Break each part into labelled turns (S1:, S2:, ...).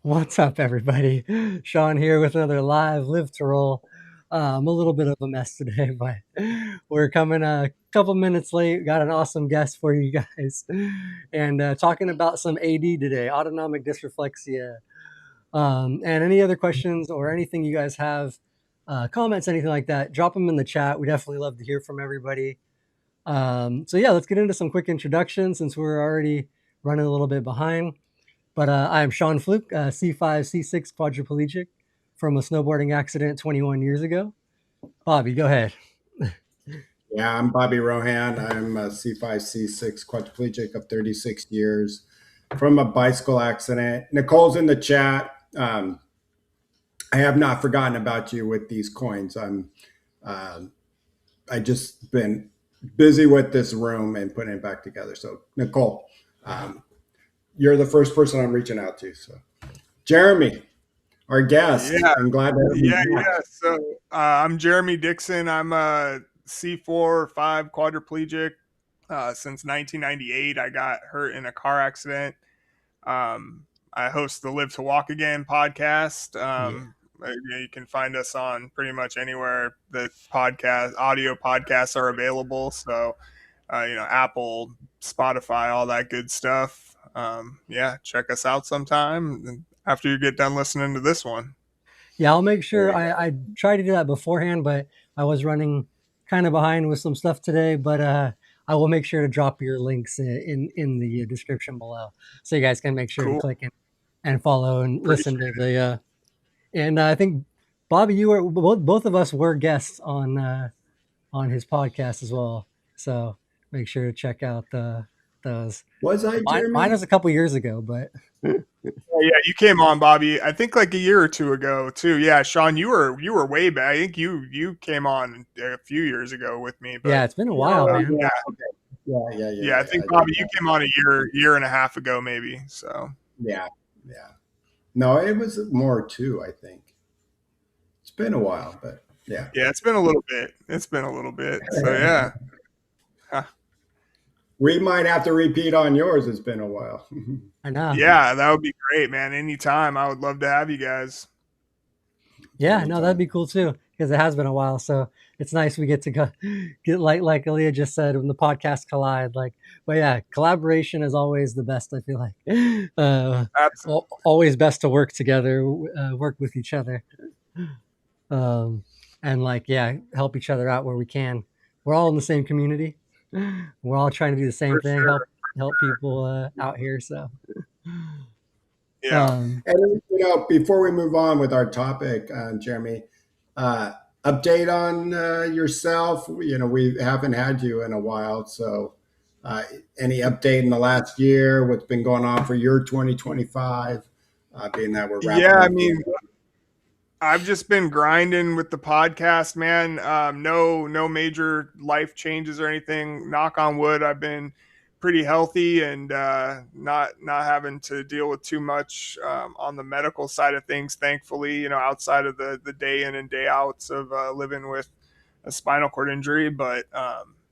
S1: What's up, everybody? Sean here with another live to roll. I'm a little bit of a mess today, but we're coming a couple minutes late. Got an awesome guest for you guys, and talking about some AD today, autonomic dysreflexia. And any other questions or anything you guys have, comments, anything like that, drop them in the chat. We definitely love to hear from everybody. So yeah, let's get into some quick introductions since we're already running a little bit behind. But I am Sean Fluke, C5, C6 quadriplegic from a snowboarding accident 21 years ago. Bobby, go ahead.
S2: Yeah, I'm Bobby Rohan. I'm a C5, C6 quadriplegic of 36 years from a bicycle accident. Nicole's in the chat. I have not forgotten about you with these coins. Um, I just been busy with this room and putting it back together. So Nicole, you're the first person I'm reaching out to. So Jeremy, our guest,
S3: Yeah,
S2: I'm glad to have you back.
S3: yeah. So I'm Jeremy Dixon. I'm a C4 or 5 quadriplegic since 1998. I got hurt in a car accident. I host the Live to Walk Again podcast. You can find us on pretty much anywhere that audio podcasts are available. So, Apple, Spotify, all that good stuff. Yeah, check us out sometime after you get done listening to this one.
S1: Yeah, I'll make sure I tried to do that beforehand, but I was running kind of behind with some stuff today. But I will make sure to drop your links in the description below, so you guys can make sure to
S3: Cool.
S1: click and follow and listen
S3: Appreciate
S1: to the. And I think Bobby, you were both of us were guests on his podcast as well. So make sure to check out those.
S2: Was I,
S1: Mine
S2: Jeremy?
S1: was a couple years ago, but
S3: Oh, yeah, you came on, Bobby. I think like a year or two ago too. Yeah, Sean, you were way back. I think you came on a few years ago with me,
S1: yeah,
S3: but
S1: it's been a while, man.
S3: yeah,
S2: Yeah.
S3: I think Bobby, you came on a year and a half ago, maybe. So
S2: Yeah, yeah. No, it was more too, I think. It's been a while, but yeah.
S3: yeah, it's been a little bit. It's been a little bit. So yeah. Huh.
S2: We might have to repeat on yours. It's been a while.
S1: I know.
S3: Yeah, that would be great, man. Anytime. I would love to have you guys.
S1: Yeah, no, that'd
S2: Anytime.
S1: be cool too because it has been a while. So it's nice we get to go get like Aaliyah just said when the podcast collide. Like, but yeah, collaboration is always the best. I feel like
S3: Absolutely.
S1: always best to work together, work with each other, um, and like yeah, help each other out where we can. We're all in the same community. We're all trying to do the same
S3: For
S1: thing,
S3: sure.
S1: help people out here. So
S3: Yeah.
S1: um,
S2: And before we move on with our topic, Jeremy, uh, update on yourself. We haven't had you in a while, so any update in the last year? What's been going on for your 2025? Being that we're
S3: Yeah,
S2: wrapping
S3: I
S2: up the
S3: mean, I've just been grinding with the podcast, man. No major life changes or anything. Knock on wood. I've been pretty healthy and not having to deal with too much on the medical side of things. Thankfully, outside of the day in and day outs of living with a spinal cord injury. But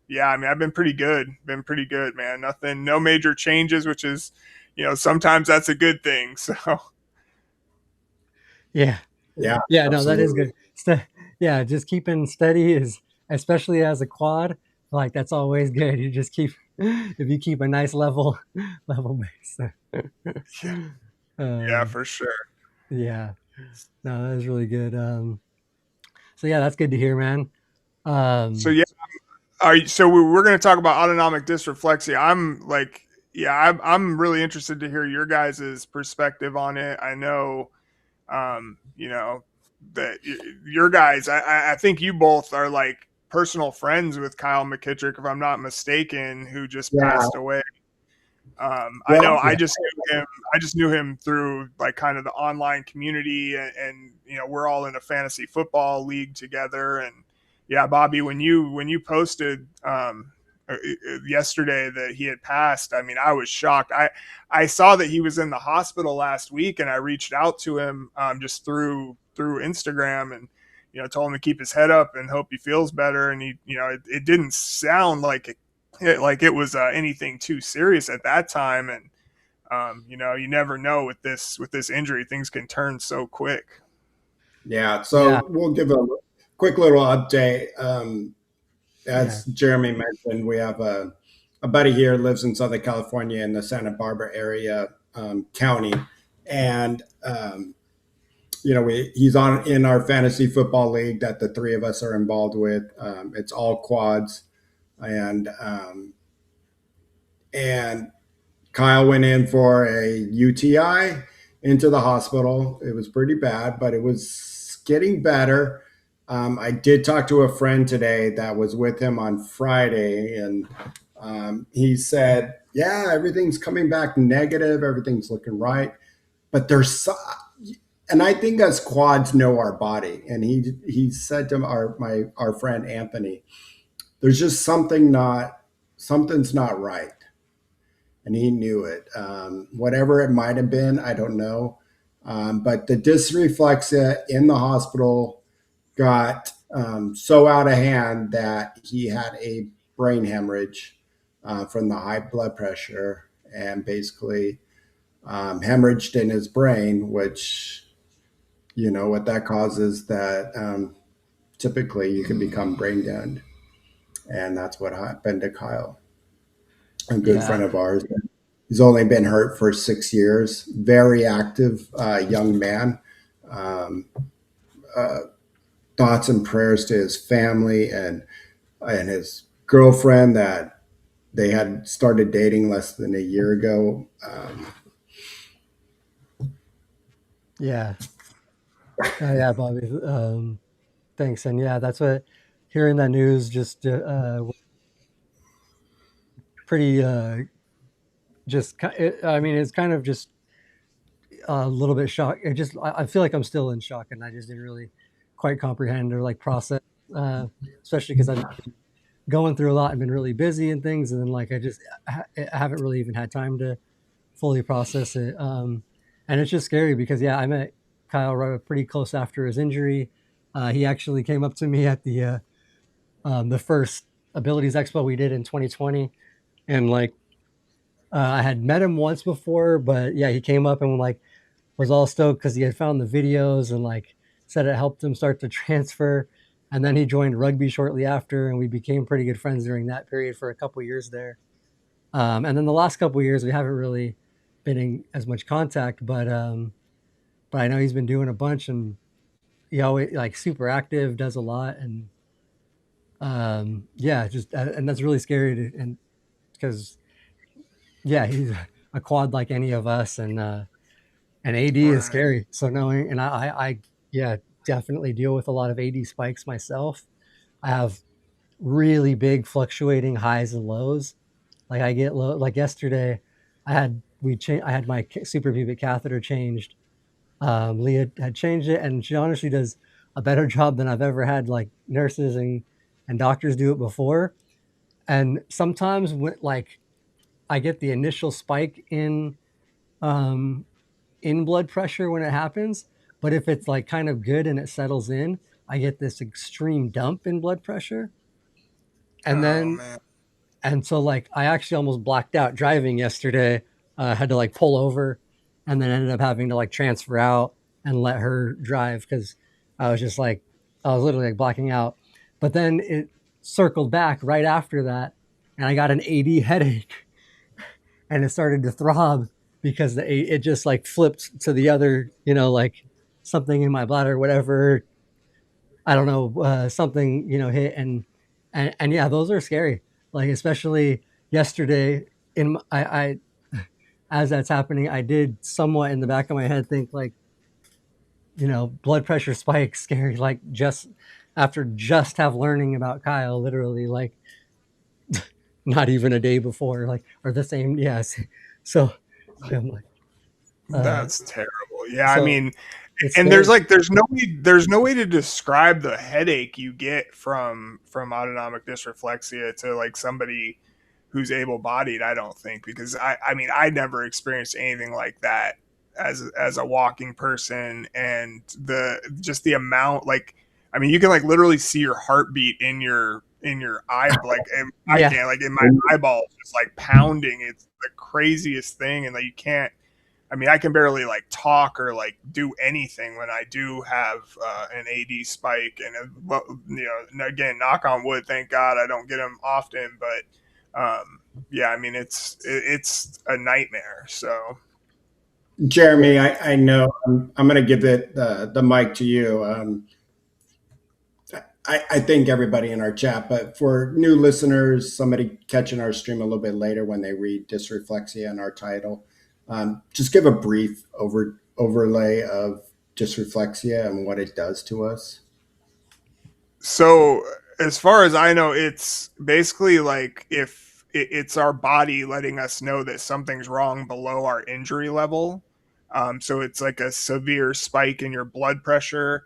S3: yeah, I mean, I've been pretty good. Been pretty good, man. Nothing, no major changes, which is, sometimes that's a good thing. So
S1: yeah.
S2: yeah,
S1: Yeah, no, that is
S2: absolutely.
S1: good. Yeah, just keeping steady is, especially as a quad, like that's always good. You just keep, if you keep a nice level base.
S3: yeah, yeah,
S1: um,
S3: for sure.
S1: yeah, no, that is really good. So yeah, that's good to hear, man.
S3: So
S1: Um,
S3: yeah, so we're going to talk about autonomic dysreflexia. I'm like, yeah, I'm really interested to hear your guys' perspective on it. I know, that your guys, I think you both are like personal friends with Kyle McKittrick, if I'm not mistaken, who just
S2: Yeah.
S3: passed away. I
S2: Well,
S3: know
S1: yeah,
S3: I just knew him. I just knew him through like kind of the online community, and we're all in a fantasy football league together. And yeah, Bobby, when you posted yesterday that he had passed, I mean, I was shocked. I saw that he was in the hospital last week, and I reached out to him just through Instagram and told him to keep his head up and hope he feels better. And he, it didn't sound like it was anything too serious at that time. And You never know with this injury, things can turn so quick.
S2: Yeah,
S1: Yeah,
S2: so we'll give a quick little update.
S1: yeah,
S2: As Jeremy mentioned, we have a buddy here lives in Southern California in the Santa Barbara area county, and he's on in our fantasy football league that the three of us are involved with. It's all quads, and Kyle went in for a UTI into the hospital. It was pretty bad, but it was getting better. I did talk to a friend today that was with him on Friday, and he said, "Yeah, everything's coming back negative. Everything's looking right, but and I think us quads know our body." And he said to our friend Anthony, "There's just something's not right." And he knew it. Whatever it might have been, I don't know. But the dysreflexia in the hospital got so out of hand that he had a brain hemorrhage from the high blood pressure and basically hemorrhaged in his brain, which, you know, what that causes that typically you can become brain dead. And that's what happened to Kyle, a good
S1: yeah,
S2: friend of ours. He's only been hurt for 6 years. Very active young man. Um, uh, Thoughts and prayers to his family and his girlfriend that they had started dating less than a year ago.
S1: yeah. Yeah, Bobby. Thanks. And yeah, that's what hearing that news just was pretty I mean, it's kind of just a little bit shocked. I feel like I'm still in shock, and I just didn't really quite comprehend or like process, uh, especially because I've been going through a lot and been really busy and things, and then like I haven't really even had time to fully process it. And it's just scary because yeah, I met Kyle right pretty close after his injury. He actually came up to me at the first Abilities Expo we did in 2020, and like I had met him once before, but yeah, he came up and like was all stoked because he had found the videos and like said it helped him start to transfer. And then he joined rugby shortly after, and we became pretty good friends during that period for a couple years there. And then the last couple years, we haven't really been in as much contact, but I know he's been doing a bunch, and he always like super active, does a lot, and yeah, just and that's really scary and because yeah, he's a quad like any of us, and AD is
S3: Right.
S1: scary. So knowing, and I yeah, definitely deal with a lot of AD spikes myself. I have really big fluctuating highs and lows. Like I get low. Like yesterday, I had my suprapubic catheter changed. Leah had changed it, and she honestly does a better job than I've ever had like nurses and doctors do it before. And sometimes when like I get the initial spike um, in blood pressure when it happens, but if it's like kind of good and it settles in, I get this extreme dump in blood pressure. And
S3: Oh
S1: then
S3: man.
S1: and so like I actually almost blacked out driving yesterday. Had to like pull over and then ended up having to like transfer out and let her drive because I was just like I was literally like blacking out. But then it circled back right after that and I got an AD headache and it started to throb because it just like flipped to the other, you know, like something in my bladder, whatever. I don't know, something hit and yeah, those are scary. Like especially yesterday, I as that's happening, I did somewhat in the back of my head think like blood pressure spikes scary. Like just after just have learning about Kyle, literally like not even a day before, like or the same yes. So I'm like, uh,
S3: That's terrible. Yeah, I
S1: so
S3: mean,
S1: it's
S3: and
S1: scary.
S3: there's no way to describe the headache you get from autonomic dysreflexia to like somebody who's able-bodied. I don't think because I mean I never experienced anything like that as a walking person, and the just the amount like I mean you can like literally see your heartbeat in in your eye, like I
S1: Yeah.
S3: can't, like in my eyeball, just like pounding. It's the craziest thing, and like you can't. I mean, I can barely like talk or like do anything when I do have an AD spike. And again, knock on wood, thank God I don't get them often. But yeah, I mean, it's a nightmare. So
S2: Jeremy, I know I'm going to give the mic to you. I think everybody in our chat, but for new listeners, somebody catching our stream a little bit later when they read dysreflexia in our title, just give a brief overlay of dysreflexia and what it does to us.
S3: So, as far as I know, it's basically like if it's our body letting us know that something's wrong below our injury level. So it's like a severe spike in your blood pressure,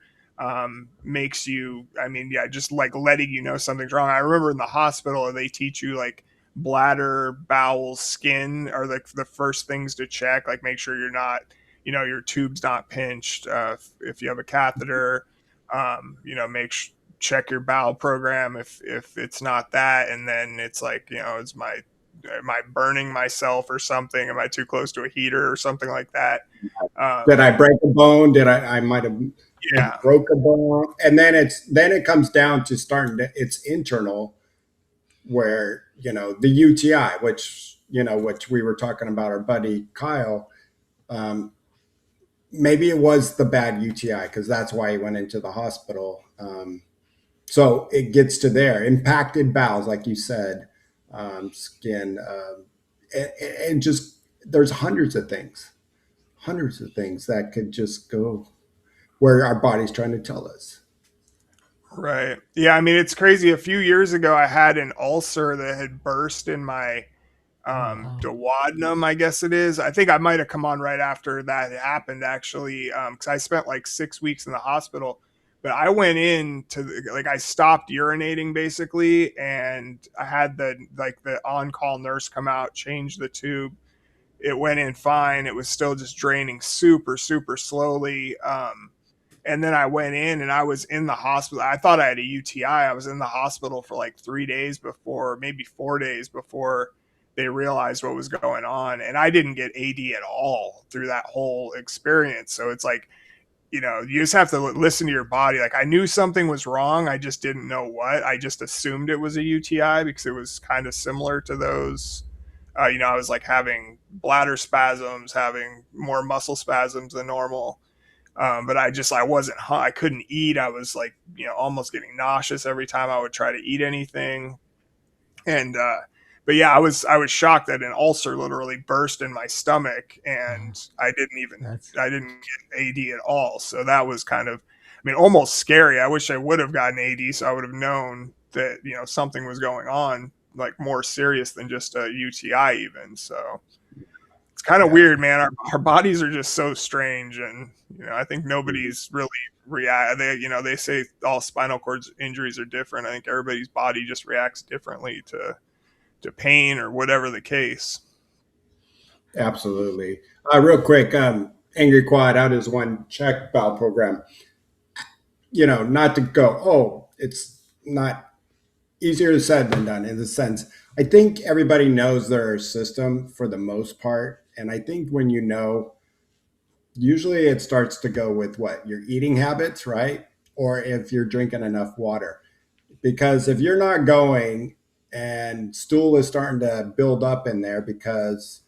S3: makes you, I mean, yeah, just like letting you know something's wrong. I remember in the hospital, they teach you like bladder, bowel, skin are like the first things to check, like make sure you're not, your tube's not pinched. If you have a catheter, make check your bowel program if it's not that, and then it's like, is my am I burning myself or something? Am I too close to a heater or something like that?
S2: Did I break a bone? Did I might have
S3: Yeah,
S2: broke a bone? And then it comes down to it's internal, where the UTI, which we were talking about our buddy Kyle. Maybe it was the bad UTI because that's why he went into the hospital. So it gets to there, impacted bowels, like you said, skin, and just there's hundreds of things that could just go where our body's trying to tell us.
S3: right. Yeah, I mean, it's crazy. A few years ago, I had an ulcer that had burst in my
S1: Oh wow.
S3: duodenum, I guess it is. I think I might have come on right after that happened, actually, because I spent like 6 weeks in the hospital. But I went in to like I stopped urinating basically, and I had the on call nurse come out, change the tube. It went in fine. It was still just draining super super slowly. And then I went in and I was in the hospital. I thought I had a UTI. I was in the hospital for like 3 days before, maybe 4 days before they realized what was going on. And I didn't get AD at all through that whole experience. So it's like, you just have to listen to your body. Like I knew something was wrong. I just didn't know what. I just assumed it was a UTI because it was kind of similar to those. I was like having bladder spasms, having more muscle spasms than normal. But I wasn't, I couldn't eat. I was like, almost getting nauseous every time I would try to eat anything. And, but yeah, I was shocked that an ulcer literally burst in my stomach, and
S1: That's
S3: I didn't get AD at all. So that was kind of, I mean, almost scary. I wish I would have gotten AD so I would have known that, something was going on, like more serious than just a UTI even. So it's kind of
S2: Yeah,
S3: weird, man. Our bodies are just so strange, and I think nobody's really react. They say all spinal cord injuries are different. I think everybody's body just reacts differently to pain or whatever the case.
S2: absolutely. Real quick, Angry Quad out is one check bowel program. Not to go, it's not easier said than done in the sense. I think everybody knows their system for the most part. And I think when usually it starts to go with what your eating habits, right? Or if you're drinking enough water. Because if you're not going and stool is starting to build up in there because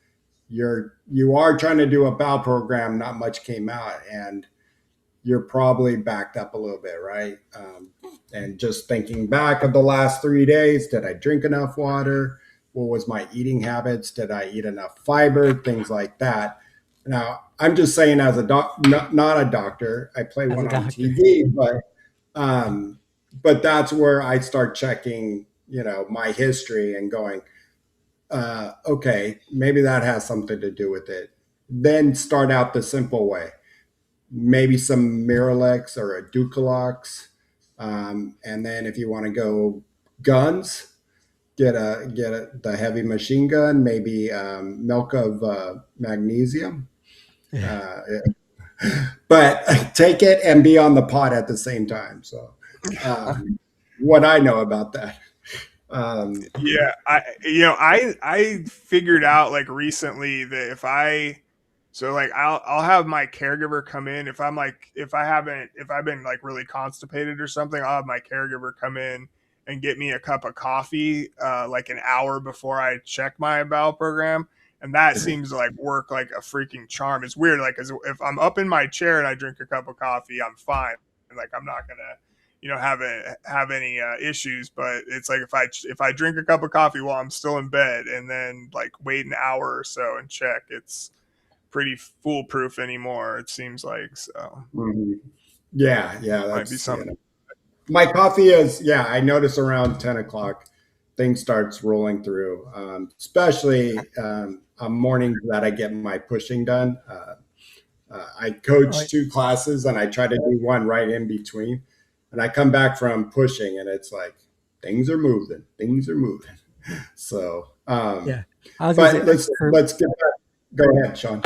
S2: you are trying to do a bowel program, not much came out, and you're probably backed up a little bit, right? And just thinking back of the last 3 days, did I drink enough water? What was my eating habits? Did I eat enough fiber? Things like that. Now, I'm just saying as a not a doctor. I play
S1: as a
S2: one on
S1: doctor.
S2: TV, um, but that's where I start checking, my history and going, okay, maybe that has something to do with it. Then start out the simple way, maybe some Miralex or a Ducalox. And then if you want to go guns, the heavy machine gun, maybe milk of magnesium.
S1: Yeah.
S2: Uh, but take it and be on the pot at the same time. So, what I know about that.
S3: Yeah, I figured out like recently that I'll have my caregiver come in if I'm like if I've been like really constipated or something, I'll have my caregiver come in and get me a cup of coffee like an hour before I check my bowel program. And that seems to like work like a freaking charm. It's weird, like, 'cause if I'm up in my chair and I drink a cup of coffee, I'm fine. Like I'm not gonna have any issues. But it's like if I drink a cup of coffee while I'm still in bed and then like wait an hour or so and check, it's pretty foolproof anymore. It seems like so.
S2: Mhm. Yeah, yeah,
S3: Might be
S2: that's
S3: something.
S2: my coffee is, yeah, I notice around 10 o'clock, things starts rolling through, especially on mornings that I get my pushing done. I
S1: Oh,
S2: coach two classes and I try to do one right in between. And I come back from pushing and it's like, things are moving. So,
S1: yeah. I was gonna say
S2: but
S1: for
S2: let's get back. Go ahead, Sean.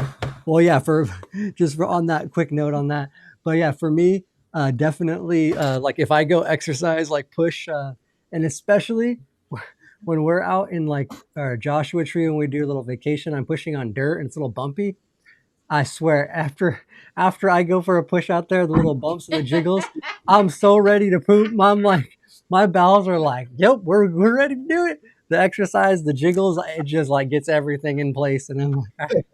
S1: well, yeah, for just for on that quick note on that. But yeah, for me, definitely like if I go exercise like push and especially when we're out in like our Joshua Tree and we do a little vacation, I'm pushing on dirt and it's a little bumpy. I swear, after I go for a push out there, the little bumps and the jiggles, I'm so ready to poop. I'm like, my bowels are like, yep, we're ready to do it. The exercise, the jiggles, it just like gets everything in place, and I'm like,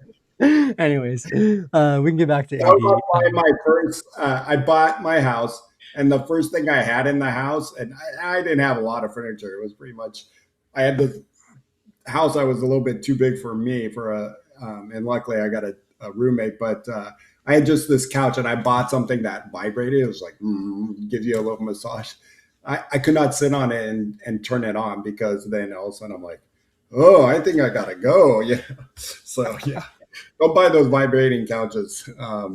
S1: anyways, we can get back to
S2: I was
S1: AD.
S2: buying my first. I bought my house, and the first thing I had in the house, and I didn't have a lot of furniture. It was pretty much. I had the house. I was a little bit too big for me for a, and luckily I got a roommate. But I had just this couch, and I bought something that vibrated. It was like gives you a little massage. I could not sit on it and turn it on because then all of a sudden I'm like, oh, I think I gotta go. Yeah. So yeah, don't buy those vibrating couches.
S1: Yeah.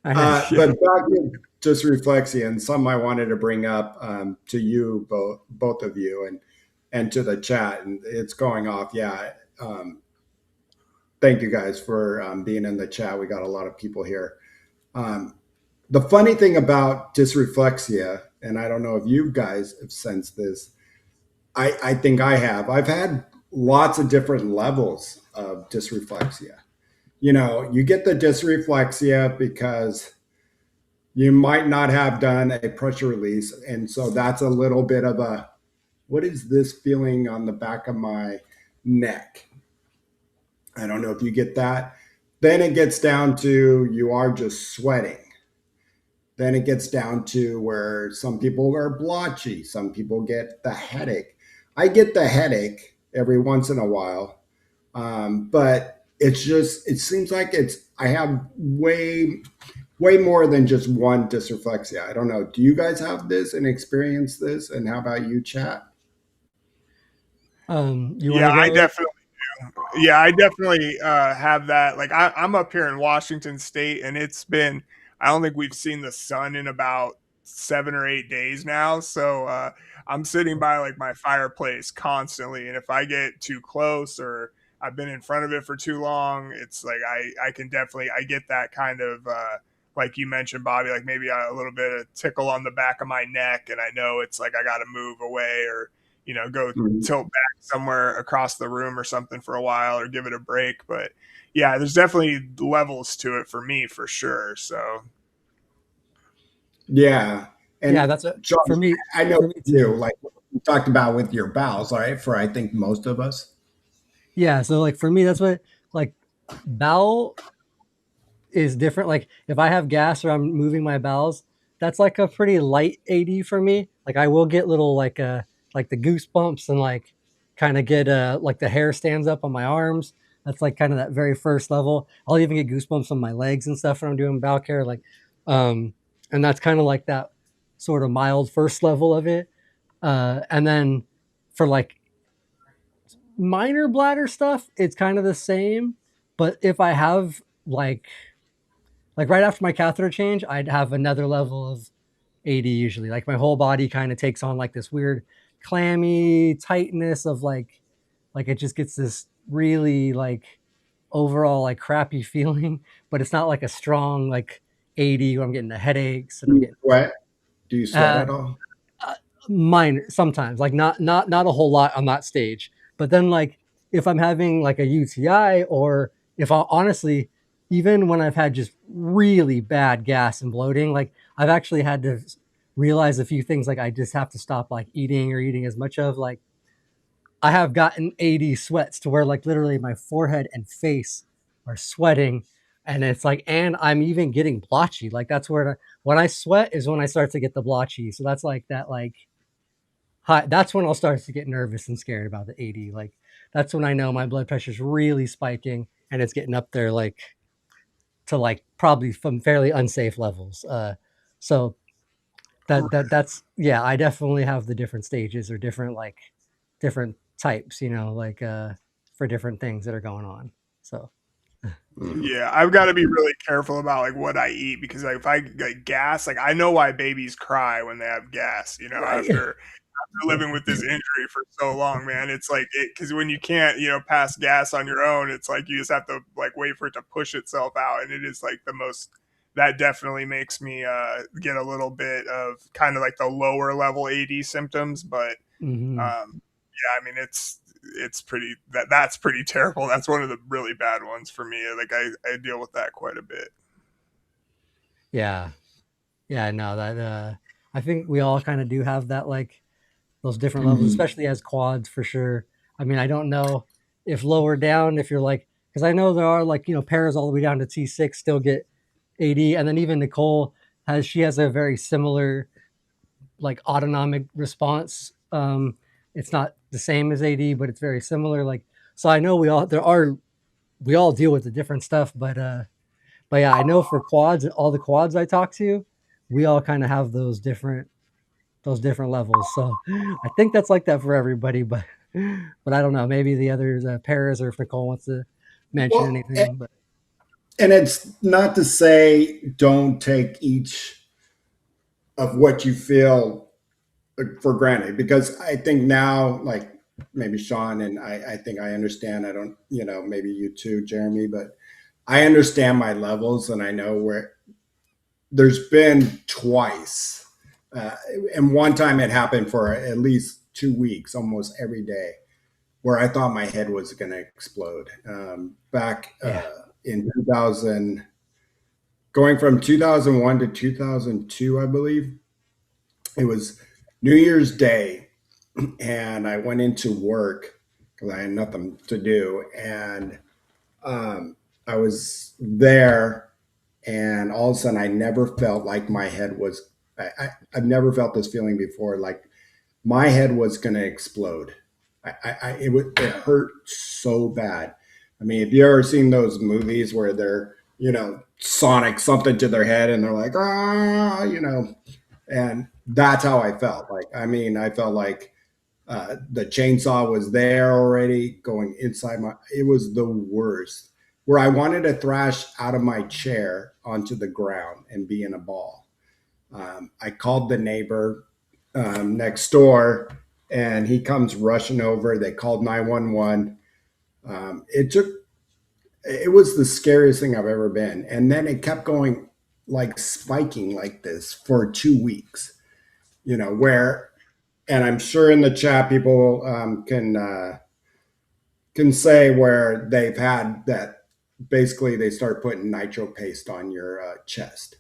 S2: But back to just reflexia and some I wanted to bring up to you both of you and to the chat, and it's going off. Yeah, thank you guys for being in the chat. We got a lot of people here. Um, the funny thing about dysreflexia, and I don't know if you guys have sensed this. I think I have. I've had lots of different levels of dysreflexia. You know, you get the dysreflexia because you might not have done a pressure release. And so that's a little bit of a, what is this feeling on the back of my neck? I don't know if you get that. Then it gets down to you are just sweating. Then it gets down to where some people are blotchy, some people get the headache. I get the headache every once in a while, but it's just, it seems like I have way more than just one dysreflexia. I don't know. Do you guys have this and experience this? And how about you, chat?
S1: You want
S3: Yeah,
S1: to
S3: I
S1: go?
S3: definitely Yeah, I definitely have that. Like I'm up here in Washington State, and it's been I don't think we've seen the sun in about 7 or 8 days now. So I'm sitting by like my fireplace constantly, and if I get too close or I've been in front of it for too long, it's like I can definitely I get that kind of like you mentioned, Bobby, like maybe a little bit of tickle on the back of my neck, and I know it's like I got to move away or go
S2: Mhm.
S3: tilt back somewhere across the room or something for a while or give it a break. But yeah, there's definitely levels to it for me for sure. So
S2: Yeah.
S1: Yeah,
S2: And
S1: that's a
S2: Sean,
S1: for me.
S2: I know
S1: For me
S2: you,
S1: too.
S2: like you talked about with your bowels, all right, for I think most of us.
S1: Yeah, so like for me, that's what like bowel is different. Like if I have gas or I'm moving my bowels, that's like a pretty light AD for me. Like I will get little like the goosebumps and like kind of get like the hair stands up on my arms. That's like kind of that very first level. I'll even get goosebumps on my legs and stuff when I'm doing bowel care. Like um and that's kind of like that sort of mild first level of it. And then for like minor bladder stuff, it's kind of the same. But if I have like right after my catheter change, I'd have another level of AD usually. Like my whole body kind of takes on like this weird clammy tightness of like it just gets this really like overall like crappy feeling, but it's not like a strong like AD where I'm getting the headaches and
S2: Do
S1: I'm
S2: you
S1: getting
S2: sweat? Do you sweat
S1: uh,
S2: at all?
S1: minor sometimes, like not a whole lot on that stage. But then like if I'm having like a UTI, or if I honestly, even when I've had just really bad gas and bloating, like I've actually had to realize a few things, like I just have to stop like eating or eating as much of, like I have gotten 80 sweats to where like literally my forehead and face are sweating, and it's like, and I'm even getting blotchy. Like that's where when I sweat is when I start to get the blotchy. So that's like that, like high, that's when I'll start to get nervous and scared about the 80. Like that's when I know my blood pressure is really spiking and it's getting up there, like to like probably from fairly unsafe levels. So that's yeah, I definitely have the different stages or different like different types, like for different things that are going on. So
S2: Mhm.
S3: Yeah, I've got to be really careful about like what I eat because like if I like gas, like I know why babies cry when they have gas.
S1: right.
S3: After living with this injury for so long, man, it's like it because when you can't pass gas on your own, it's like you just have to like wait for it to push itself out, and it is like the most. That definitely makes me get a little bit of kind of like the lower level AD symptoms, but
S1: Hmm.
S3: yeah, I mean it's pretty that's pretty terrible. That's one of the really bad ones for me. Like I deal with that quite a bit.
S1: Yeah. Yeah, no, that I think we all kind of do have that, like those different levels,
S2: Mhm.
S1: especially as quads for sure. I mean, I don't know if lower down, if you're like, because I know there are like, pairs all the way down to T6 still get 80. And then even Nicole she has a very similar like autonomic response. It's not the same as AD, but it's very similar. Like, so I know we all deal with the different stuff, but yeah, I know for quads, all the quads I talk to, we all kind of have those different levels. So I think that's like that for everybody, but I don't know. Maybe the others, Paris, or if Nicole wants to mention
S2: Well,
S1: anything. But
S2: and it's not to say don't take each of what you feel for granted, because I think now, like maybe Sean and I think I understand. I don't, maybe you too, Jeremy, but I understand my levels and I know where there's been twice. Uh, and one time it happened for at least 2 weeks, almost every day, where I thought my head was going to explode. Back
S1: yeah,
S2: in 2000, going from 2001 to 2002, I believe it was New Year's Day, and I went into work because I had nothing to do, and um, I was there, and all of a sudden, I never felt like my head was. I've never felt this feeling before. Like my head was going to explode. It hurt so bad. I mean, have you ever seen those movies where they're sonic something to their head and they're like and that's how I felt. Like I mean, I felt like the chainsaw was there already going inside my. It was the worst. Where I wanted to thrash out of my chair onto the ground and be in a ball. I called the neighbor next door, and he comes rushing over. They called 911. It took. It was the scariest thing I've ever been, and then it kept going like spiking like this for 2 weeks. Where, and I'm sure in the chat people can say where they've had that. Basically, they start putting nitro paste on your chest,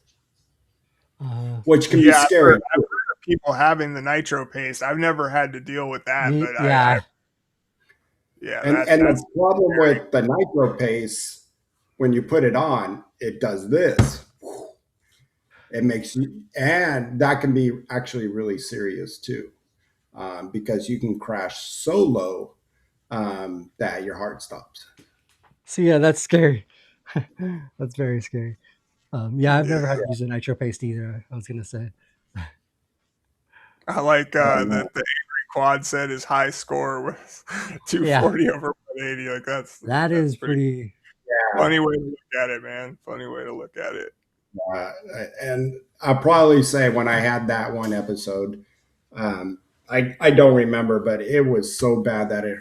S2: which can be
S3: Yeah,
S2: scary.
S3: I've heard of people having the nitro paste. I've never had to deal with that, but I
S1: yeah.
S3: yeah,
S2: And the
S3: that's
S2: problem
S3: scary.
S2: with the nitro paste, when you put it on, it does this. It makes you, and that can be actually really serious too, because you can crash so low that your heart stops.
S1: So yeah, that's scary. That's very scary. Yeah, I've never had
S3: Yeah,
S1: to use a nitro paste either. I was gonna say.
S3: I like
S2: Um,
S3: that the angry quad said his high score was
S1: Yeah,
S3: 240 over 180. Like
S1: that
S3: that's
S1: is
S3: pretty
S1: pretty.
S3: funny way to look at it, man. Funny way to look at it.
S2: uh, and I'll probably say when I had that one episode, um, I don't remember, but it was so bad that it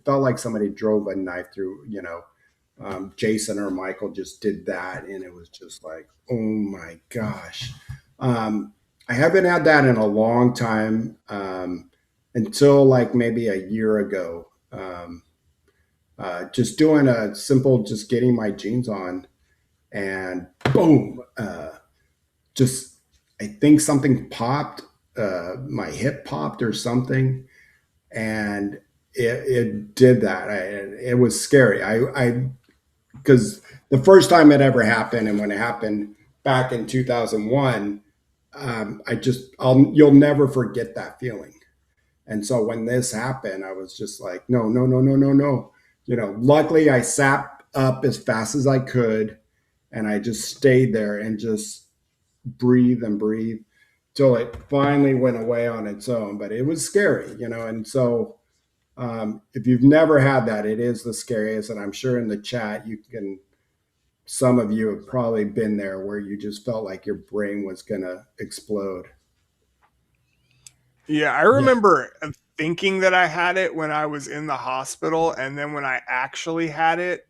S2: felt like somebody drove a knife through, Jason or Michael just did that, and it was just like, oh my gosh. I haven't had that in a long time, until like maybe a year ago. Just doing a simple, just getting my jeans on, and boom, just I think something popped, my hip popped or something, and it did that. It was scary. I because the first time it ever happened, and when it happened back in 2001, you'll never forget that feeling. And so when this happened, I was just like, no, no, no, no, no, no. Luckily I sat up as fast as I could, and I just stayed there and just breathe and breathe till it finally went away on its own. But it was scary. And so if you've never had that, it is the scariest. And I'm sure in the chat, some of you have probably been there where you just felt like your brain was going to explode.
S3: Yeah, I
S1: Yeah.
S3: remember thinking that I had it when I was in the hospital, and then when I actually had it,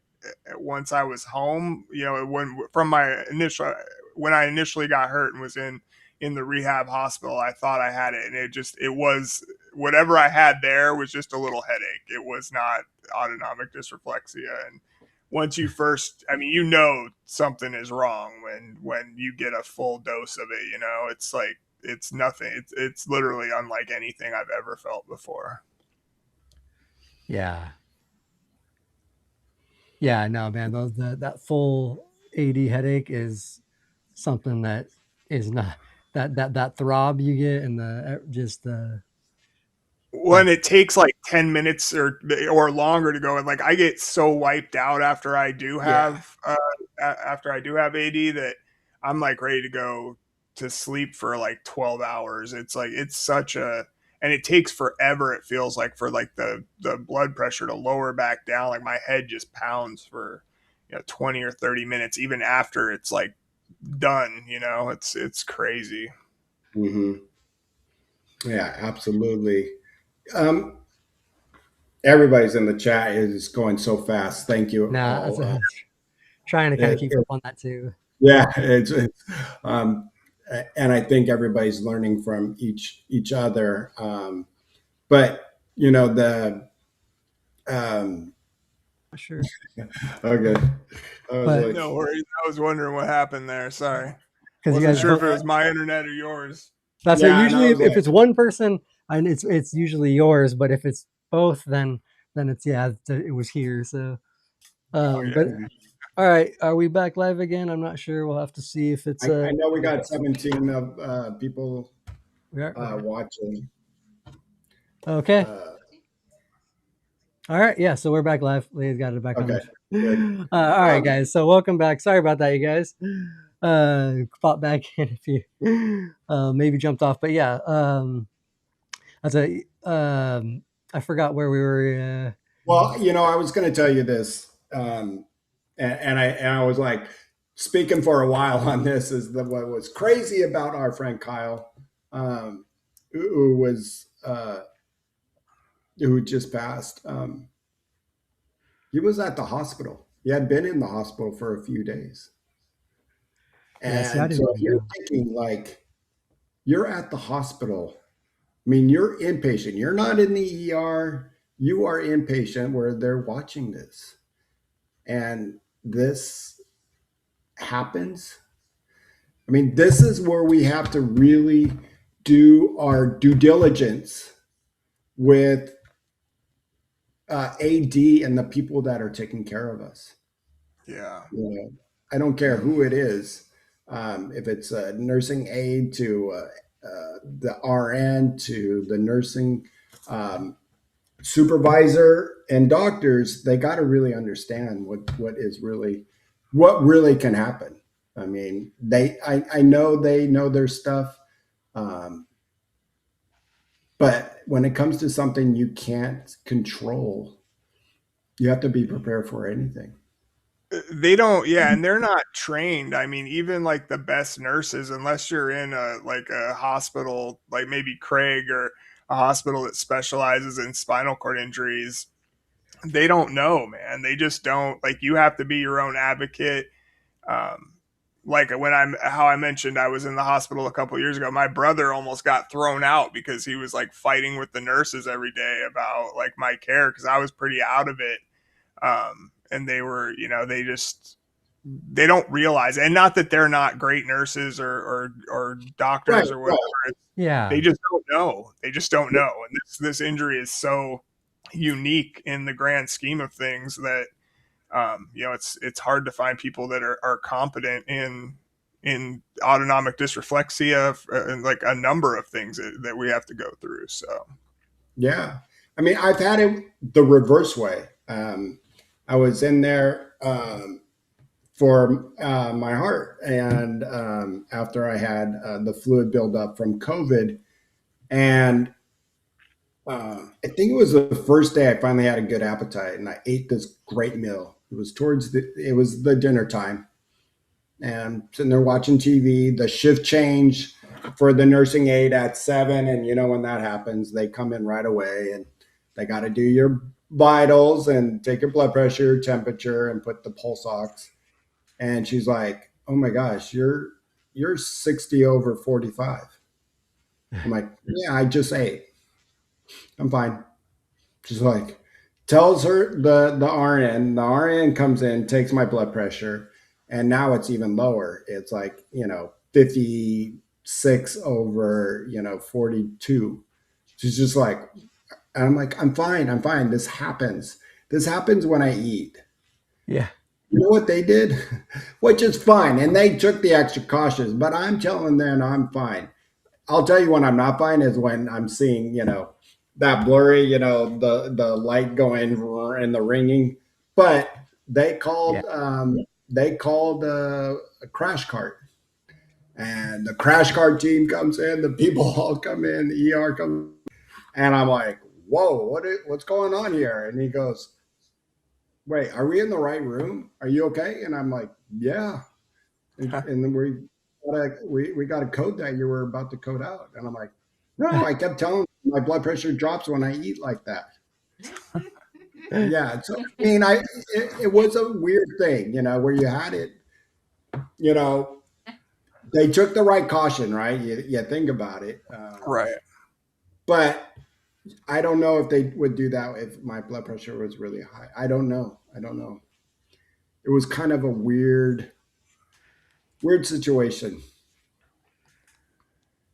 S3: once I was home, when from my initial when I initially got hurt and was in the rehab hospital, I thought I had it, and it was whatever I had there was just a little headache. It was not autonomic dysreflexia. And once you first, I mean, something is wrong when you get a full dose of it. It's like it's nothing. It's literally unlike anything I've ever felt before.
S1: Yeah. Yeah, no, man, that full AD headache is something that is not that throb you get, and the just the
S3: When
S1: like
S3: it takes like 10 minutes or longer to go, and like I get so wiped out
S2: Yeah.
S3: after I do have AD that I'm like ready to go to sleep for like 12 hours. It's like it's such a and it takes forever, it feels like, for like the blood pressure to lower back down. Like my head just pounds for 20 or 30 minutes even after it's like done. It's crazy.
S2: Hmm. Yeah, absolutely. Um, Everybody's in the chat is going so fast. Thank you
S1: nah,
S2: all.
S1: trying to kind of
S2: It,
S1: keep up
S2: it,
S1: on that too.
S2: yeah, um, and I think everybody's learning from each other. But the um,
S1: Sure,
S2: okay, I was
S1: but
S2: like,
S3: No worries. I was wondering what happened there. Sorry.
S1: because you
S3: Wasn't
S1: guys
S3: sure
S1: both,
S3: if it was my internet or yours.
S1: that's what
S2: yeah, and I
S1: usually
S2: was
S1: if
S2: like,
S1: it's one person, and it's usually yours, but if it's both, then it's it was here. So,
S3: Oh
S1: but
S3: yeah.
S1: all right, are we back live again? I'm not sure. We'll have to see if it's
S2: I know we got 17 of people
S1: we are.
S2: watching.
S1: Okay.
S2: Uh,
S1: All right, yeah, so we're back live. Leah's got it back on
S2: okay,
S1: there.
S2: good.
S1: All right,
S2: Um,
S1: guys. So welcome back. Sorry about that, you guys. Pop back in if you maybe jumped off, but yeah. That's a I forgot where we were.
S2: well, I was going to tell you this, and I was like speaking for a while on this is what was crazy about our friend Kyle, um, who was who just passed. He was at the hospital. He had been in the hospital for a few days,
S1: Yeah, see, I
S2: and
S1: didn't
S2: so
S1: even
S2: you're
S1: know.
S2: thinking like you're at the hospital. I mean, you're inpatient. You're not in the ER. You are inpatient where they're watching this, and this happens. I mean, this is where we have to really do our due diligence with AD and the people that are taking care of us.
S3: Yeah.
S2: I don't care who it is, if it's a nursing aide to the RN to the nursing um, supervisor and doctors. They got to really understand what really can happen. I mean, I know they know their stuff. Um, but when it comes to something you can't control, you have to be prepared for anything.
S3: They don't, yeah, and they're not trained. I mean, even like the best nurses, unless you're in a hospital, like maybe Craig, or a hospital that specializes in spinal cord injuries, they don't know, man. They just don't. Like, you have to be your own advocate. Um, like when I'm how I mentioned I was in the hospital a couple years ago, my brother almost got thrown out because he was like fighting with the nurses every day about like my care because I was pretty out of it. And they were, they just they don't realize, and not that they're not great nurses or
S2: Right,
S3: doctors or whatever.
S2: right.
S3: They
S1: Yeah.
S3: just don't know. They just don't know. And this injury is so unique in the grand scheme of things that it's hard to find people that are competent in autonomic dysreflexia and like a number of things that we have to go through. So
S2: Yeah. I mean, I've had it the reverse way. I was in there for my heart, and after I had the fluid buildup from COVID, and I think it was the first day I finally had a good appetite, and I ate this great meal. It was the dinner time, and sitting there watching TV. The shift change for the nursing aide at 7, and when that happens, they come in right away, and they got to do your vitals and take your blood pressure, temperature, and put the pulse ox. And she's like, "Oh my gosh, you're 60 over 45." I'm like, "Yeah, I just ate. I'm fine." She's like, tells her the RN. The RN comes in, takes my blood pressure, and now it's even lower. It's like 56 over 42. She's just like, and I'm like, I'm fine. I'm fine. This happens. This happens when I eat.
S1: Yeah.
S2: You know what they did? Which is fine. And they took the extra cautious, but I'm telling them I'm fine. I'll tell you when I'm not fine is when I'm seeing, that blurry, the light going and the ringing. But they
S1: Yeah.
S2: called a crash cart, and the crash cart team comes in. The people all come in. The ER comes, and I'm like, "Whoa, what's going on here?" And he goes, "Wait, are we in the right room? Are you okay?" And I'm like, "Yeah." And then we got a code that you were about to code out, and I'm like, "No, I kept telling them my blood pressure drops when I eat like that." Yeah, so I mean, it was a weird thing, where you had it, you know, they took the right caution, right? You think about it,
S3: right.
S2: but I don't know if they would do that if my blood pressure was really high. I don't know. I don't know. It was kind of a weird situation.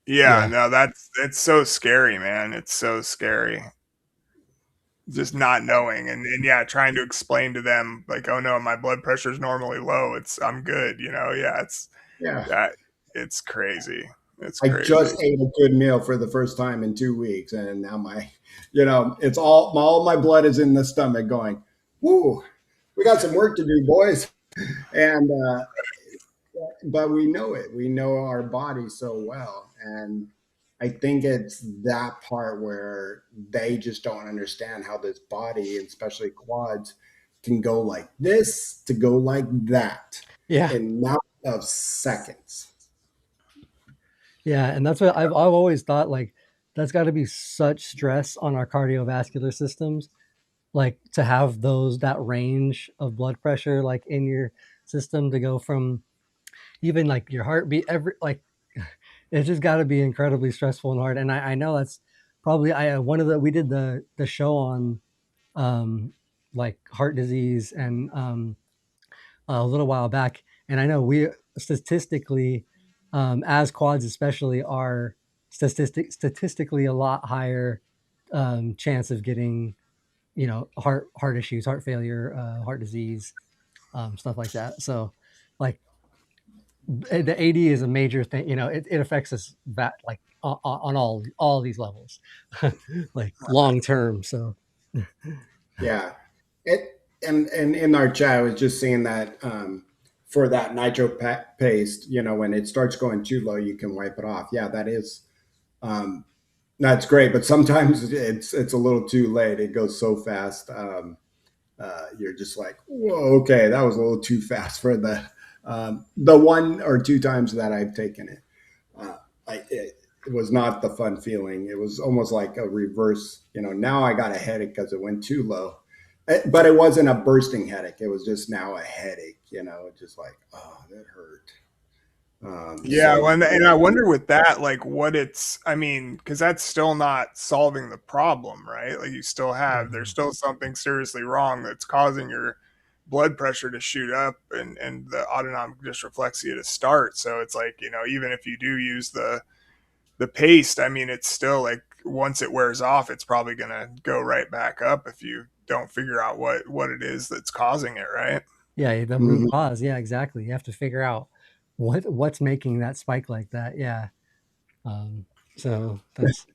S3: Yeah,
S1: Yeah.
S3: no, it's so scary, man. It's so scary. Just not knowing and yeah, trying to explain to them like, oh no, my blood pressure is normally low. I'm good, Yeah,
S2: Yeah.
S3: that it's crazy. It's
S2: I
S3: crazy.
S2: just ate a good meal for the first time in 2 weeks, and now it's all my blood is in the stomach going, "Woo, we got some work to do, boys." And but we know it. We know our body so well, and I think it's that part where they just don't understand how this body, and especially quads, can go like this to go like that
S1: Yeah.
S2: in not of seconds.
S1: Yeah. And that's what I've always thought, like, that's got to be such stress on our cardiovascular systems, like to have that range of blood pressure, like in your system to go from even like your heartbeat, like, it's just got to be incredibly stressful and hard. And I know that's probably, one of we did the show on, like heart disease and, a little while back. And I know we statistically, as quads especially, are statistically a lot higher, chance of getting, heart issues, heart failure, heart disease, stuff like that. So, like, the AD is a major thing. It affects us that, like, on all these levels, like long term. So
S2: Yeah. It and in our chat, I was just saying that for that paste, when it starts going too low, you can wipe it off. Yeah, um, that's great, but sometimes it's a little too late. It goes so fast. You're just like, whoa, okay, that was a little too fast for the one or two times that I've taken it. Uh, it was not the fun feeling. It was almost like a reverse. Now I got a headache because it went too low, but it wasn't a bursting headache. It was just now a headache. Just like, oh, that hurt.
S3: Yeah,
S2: So
S3: well, and I wonder with that, like, what it's, I mean, because that's still not solving the problem, right? Like, you still have, there's
S1: Mhm.
S3: still something seriously wrong that's causing your blood pressure to shoot up and the autonomic dysreflexia to start. So it's like, even if you do use the paste, I mean, it's still like once it wears off, it's probably going to go right back up if you don't figure out what it is that's causing it, right?
S1: Yeah, the root
S2: mhm.
S1: cause. Yeah, exactly. You have to figure out what's making that spike like that. Yeah. Um, so that's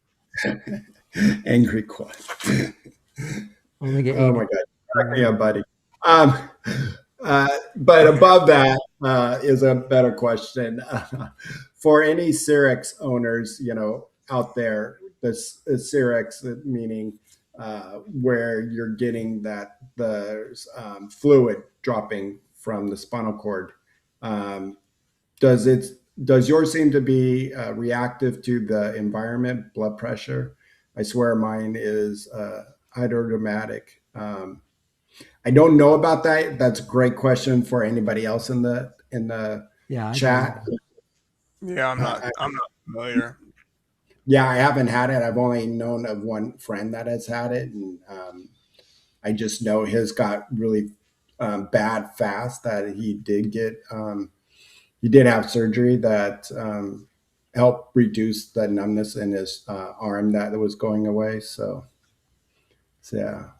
S2: Angry quad.
S1: only get
S2: Oh
S1: 80.
S2: my God. Crack me
S1: Mhm.
S2: up, buddy. Um, but above that is a better question. For any Cyrex owners, out there, this is Cyrex, meaning where you're getting the fluid dropping from the spinal cord. Um, does it does yours seem to be reactive to the environment, blood pressure? I swear mine is hydrodramatic. I don't know about that. That's a great question for anybody else in the
S1: Yeah, I don't
S2: chat.
S1: know.
S3: Yeah,
S2: I,
S3: I'm not familiar.
S2: yeah, I haven't had it. I've only known of one friend that has had it, and I just know his got really bad fast. That he did have surgery that helped reduce the numbness in his arm that was going away. So yeah.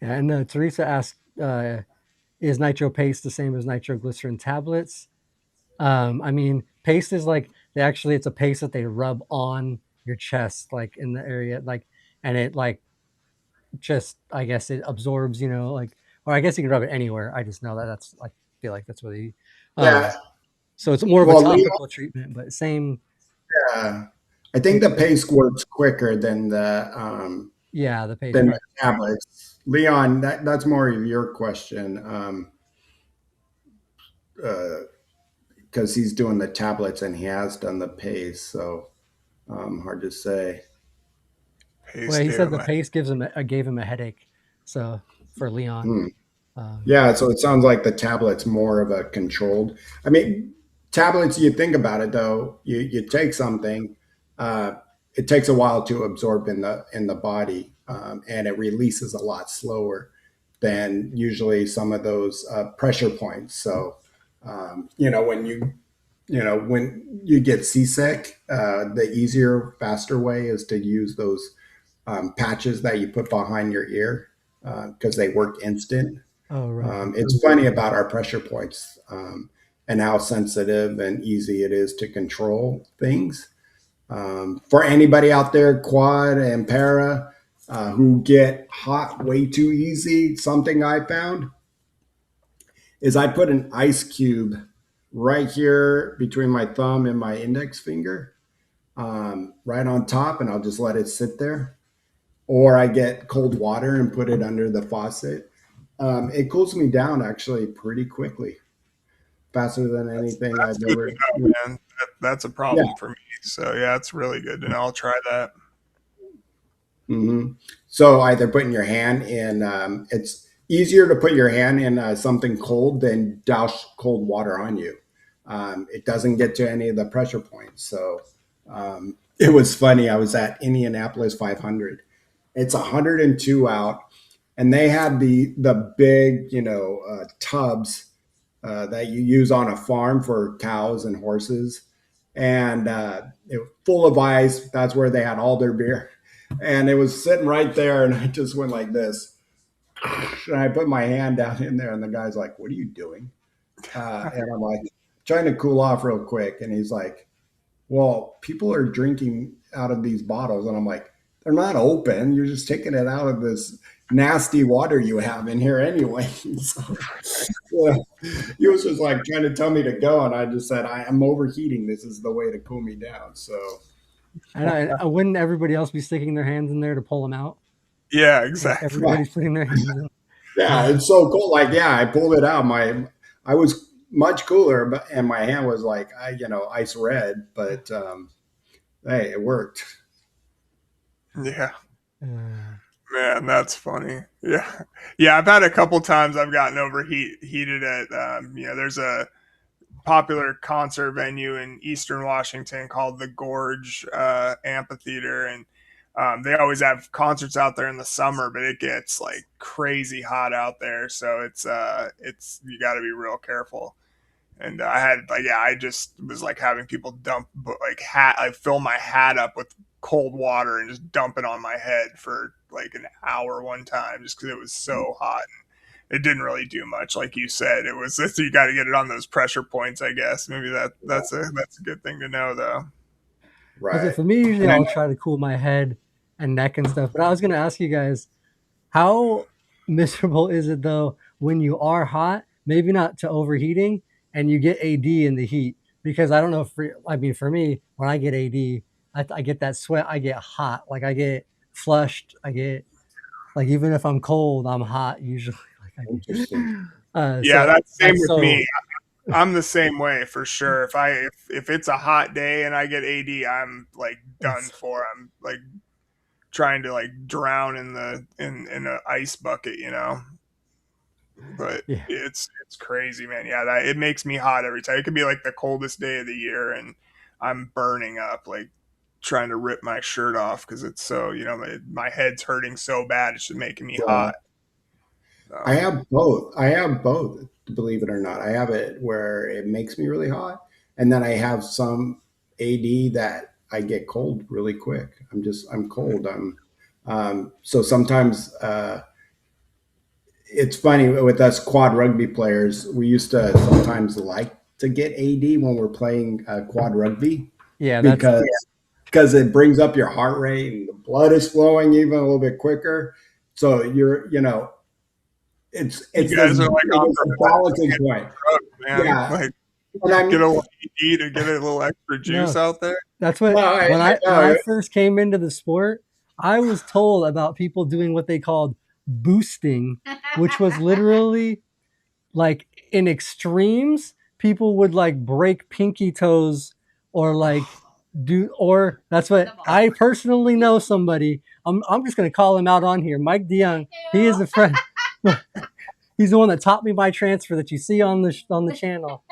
S1: Yeah, and Teresa asked, is nitro paste the same as nitroglycerin tablets? I mean, paste is like it's a paste that they rub on your chest, like in the area, like, and it like just, I guess it absorbs, like, or I guess you can rub it anywhere. I just know that that's like, feel like that's what they,
S2: Yeah.
S1: um, so it's more of a
S2: Well, Leo,
S1: topical treatment, but same,
S2: I think the pace works quicker
S1: yeah, the paste,
S2: than the
S1: right?
S2: tablets. Leon, that's more of your question, because he's doing the tablets and he has done the pace. So hard to say.
S1: Well,
S3: Paste
S1: he
S3: gave
S1: said
S3: him
S1: the
S3: a
S1: paste gave him a headache. So for Leon,
S2: Hmm.
S1: um,
S2: Yeah, so it sounds like the tablet's more of a controlled. I mean, tablets. You think about it though. You take something, uh, it takes a while to absorb in the body, and it releases a lot slower than usually some of those pressure points. So, when you get seasick, the easier, faster way is to use those patches that you put behind your ear because they work instant.
S1: oh, right.
S2: It's funny about our pressure points and how sensitive and easy it is to control things. For anybody out there, quad and para, who get hot way too easy, something I found is I put an ice cube right here between my thumb and my index finger, right on top, and I'll just let it sit there. Or I get cold water and put it under the faucet. It cools me down actually pretty quickly, faster than anything
S3: That's
S2: I've
S3: good to
S2: ever.
S3: know, man. That's a
S2: Yeah.
S3: problem for me. So yeah, it's really good to know. I'll try that.
S2: hmm So either putting your hand in, it's easier to put your hand in something cold than douse cold water on you. It doesn't get to any of the pressure points. So it was funny. I was at Indianapolis 500. It's 102 out, and they had the big, tubs that you use on a farm for cows and horses, and it was full of ice. That's where they had all their beer, and it was sitting right there. And I just went like this, and I put my hand down in there, and the guy's like, "What are you doing?" And I'm like, trying to cool off real quick, and he's like, well, people are drinking out of these bottles. And I'm like, they're not open. You're just taking it out of this nasty water you have in here anyway. So, yeah, he was just like trying to tell me to go. And I just said, I'm overheating. This is the way to cool me down. So,
S1: I know. And wouldn't everybody else be sticking their hands in there to pull them out?
S3: Yeah,
S1: Like
S3: exactly.
S2: yeah,
S1: everybody's putting their hands in.
S2: yeah,
S1: Yeah.
S2: it's so cool. Like, yeah, I pulled it out. I was much cooler, and my hand was like, ice red, but hey, it worked.
S3: Yeah.
S1: Uh,
S3: Man, that's funny. Yeah. Yeah, I've had a couple times I've gotten heated at there's a popular concert venue in Eastern Washington called the Gorge Amphitheater, and they always have concerts out there in the summer, but it gets like crazy hot out there, so it's you got to be real careful. And I had like, yeah, I just was like having people dump like I fill my hat up with cold water and just dump it on my head for like an hour one time just because it was so hot. It didn't really do much, like you said. It was you got to get it on those pressure points, I guess. Maybe that's a good thing to know, though.
S1: Because
S2: Right.
S1: for me, usually
S2: And I
S1: I'll try to cool my head and neck and stuff. But I was gonna ask you guys, how miserable is it though when you are hot? Maybe not to overheating, and you get AD in the heat. Because I don't know. I mean, for me, when I get AD, I get that sweat. I get hot. Like I get flushed. I get like even if I'm cold, I'm hot usually. Like I get,
S2: interesting.
S3: Yeah,
S1: so
S3: that's same
S1: that's
S3: with
S1: so
S3: me. I'm the same way for sure. If it's a hot day and I get AD, I'm like done
S1: it's
S3: for. I'm like trying to like drown in the in an ice bucket, you know. But
S1: yeah.
S3: it's crazy, man. Yeah, that it makes me hot every time. It could be like the coldest day of the year, and I'm burning up, like trying to rip my shirt off because it's so my head's hurting so bad. It's just making me
S2: Yeah.
S3: hot.
S2: I
S3: So
S2: have both. I have both, believe it or not. I have it where it makes me really hot, and then I have some AD that I get cold really quick. I'm cold. So sometimes it's funny with us quad rugby players. We used to sometimes like to get AD when we're playing quad rugby
S1: Yeah, that's
S2: because because it brings up your heart rate and the blood is flowing even a little bit quicker. So
S3: you
S2: it's this
S3: guys are like on
S2: it's a balancing point.
S3: drugs, man.
S2: Yeah,
S3: Like
S2: and
S3: get a
S2: I'm
S3: little AD to get a little extra juice
S1: no.
S3: out there.
S1: That's what
S2: no, I
S1: when I
S2: know.
S1: first came into the sport, I was told about people doing what they called boosting, which was literally like in extremes, people would like break pinky toes or like do or that's what I personally know somebody. I'm just gonna call him out on here. Mike DeYoung. He is a friend. He's the one that taught me my transfer that you see on the channel.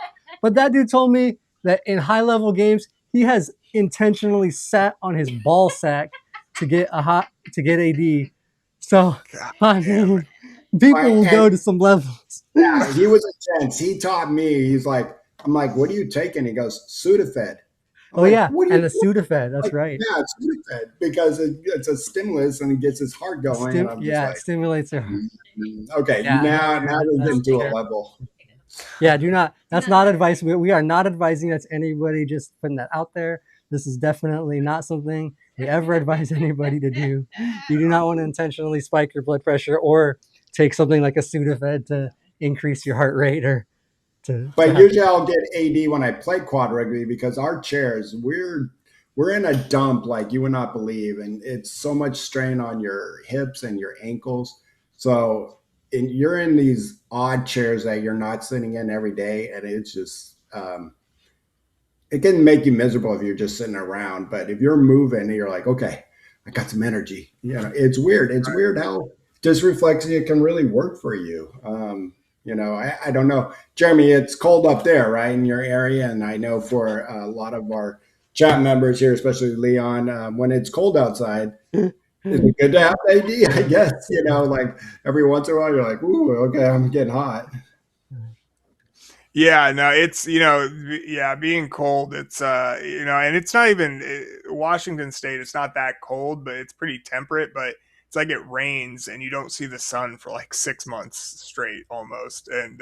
S1: But that dude told me that in high level games, he has intentionally sat on his ball sack to get AD. So
S3: God
S1: I
S3: damn.
S1: mean, people will
S2: And
S1: go to some levels.
S2: yeah, he was intense. He taught me. He's like, I'm like, what are you taking? He goes, Sudafed. I'm
S1: Oh
S2: like,
S1: yeah,
S2: what are
S1: and
S2: you
S1: the
S2: doing?
S1: Sudafed. That's
S2: Like,
S1: right.
S2: yeah, it's Sudafed because it's a stimulus and it gets his heart going. And I'm just
S1: Yeah, it
S2: like,
S1: stimulates their heart.
S2: okay,
S1: Yeah, no,
S2: now we're
S1: that's
S2: getting to a
S1: terrible.
S2: level.
S1: Yeah, do not. That's not advice. We are not advising that to anybody. Just putting that out there. This is definitely not something we ever advise anybody to do. You do not want to intentionally spike your blood pressure or take something like a Sudafed to increase your heart rate or to
S2: But
S1: have.
S2: usually I'll get AD when I play quad rugby because our chairs, we're in a dump like you would not believe, and it's so much strain on your hips and your ankles. So you're in these odd chairs that you're not sitting in every day, and it's just it can make you miserable if you're just sitting around. But if you're moving, you're like, okay, I got some energy. It's weird. It's weird how dysreflexia can really work for you. I don't know, Jeremy. It's cold up there, right, in your area, and I know for a lot of our chat members here, especially Leon, when it's cold outside, is it good to have AD? I guess like every once in a while, you're like, ooh, okay, I'm getting hot.
S3: Yeah, no, it's yeah, being cold. It's and it's not even Washington State. It's not that cold, but it's pretty temperate. But it's like it rains and you don't see the sun for like 6 months straight almost, and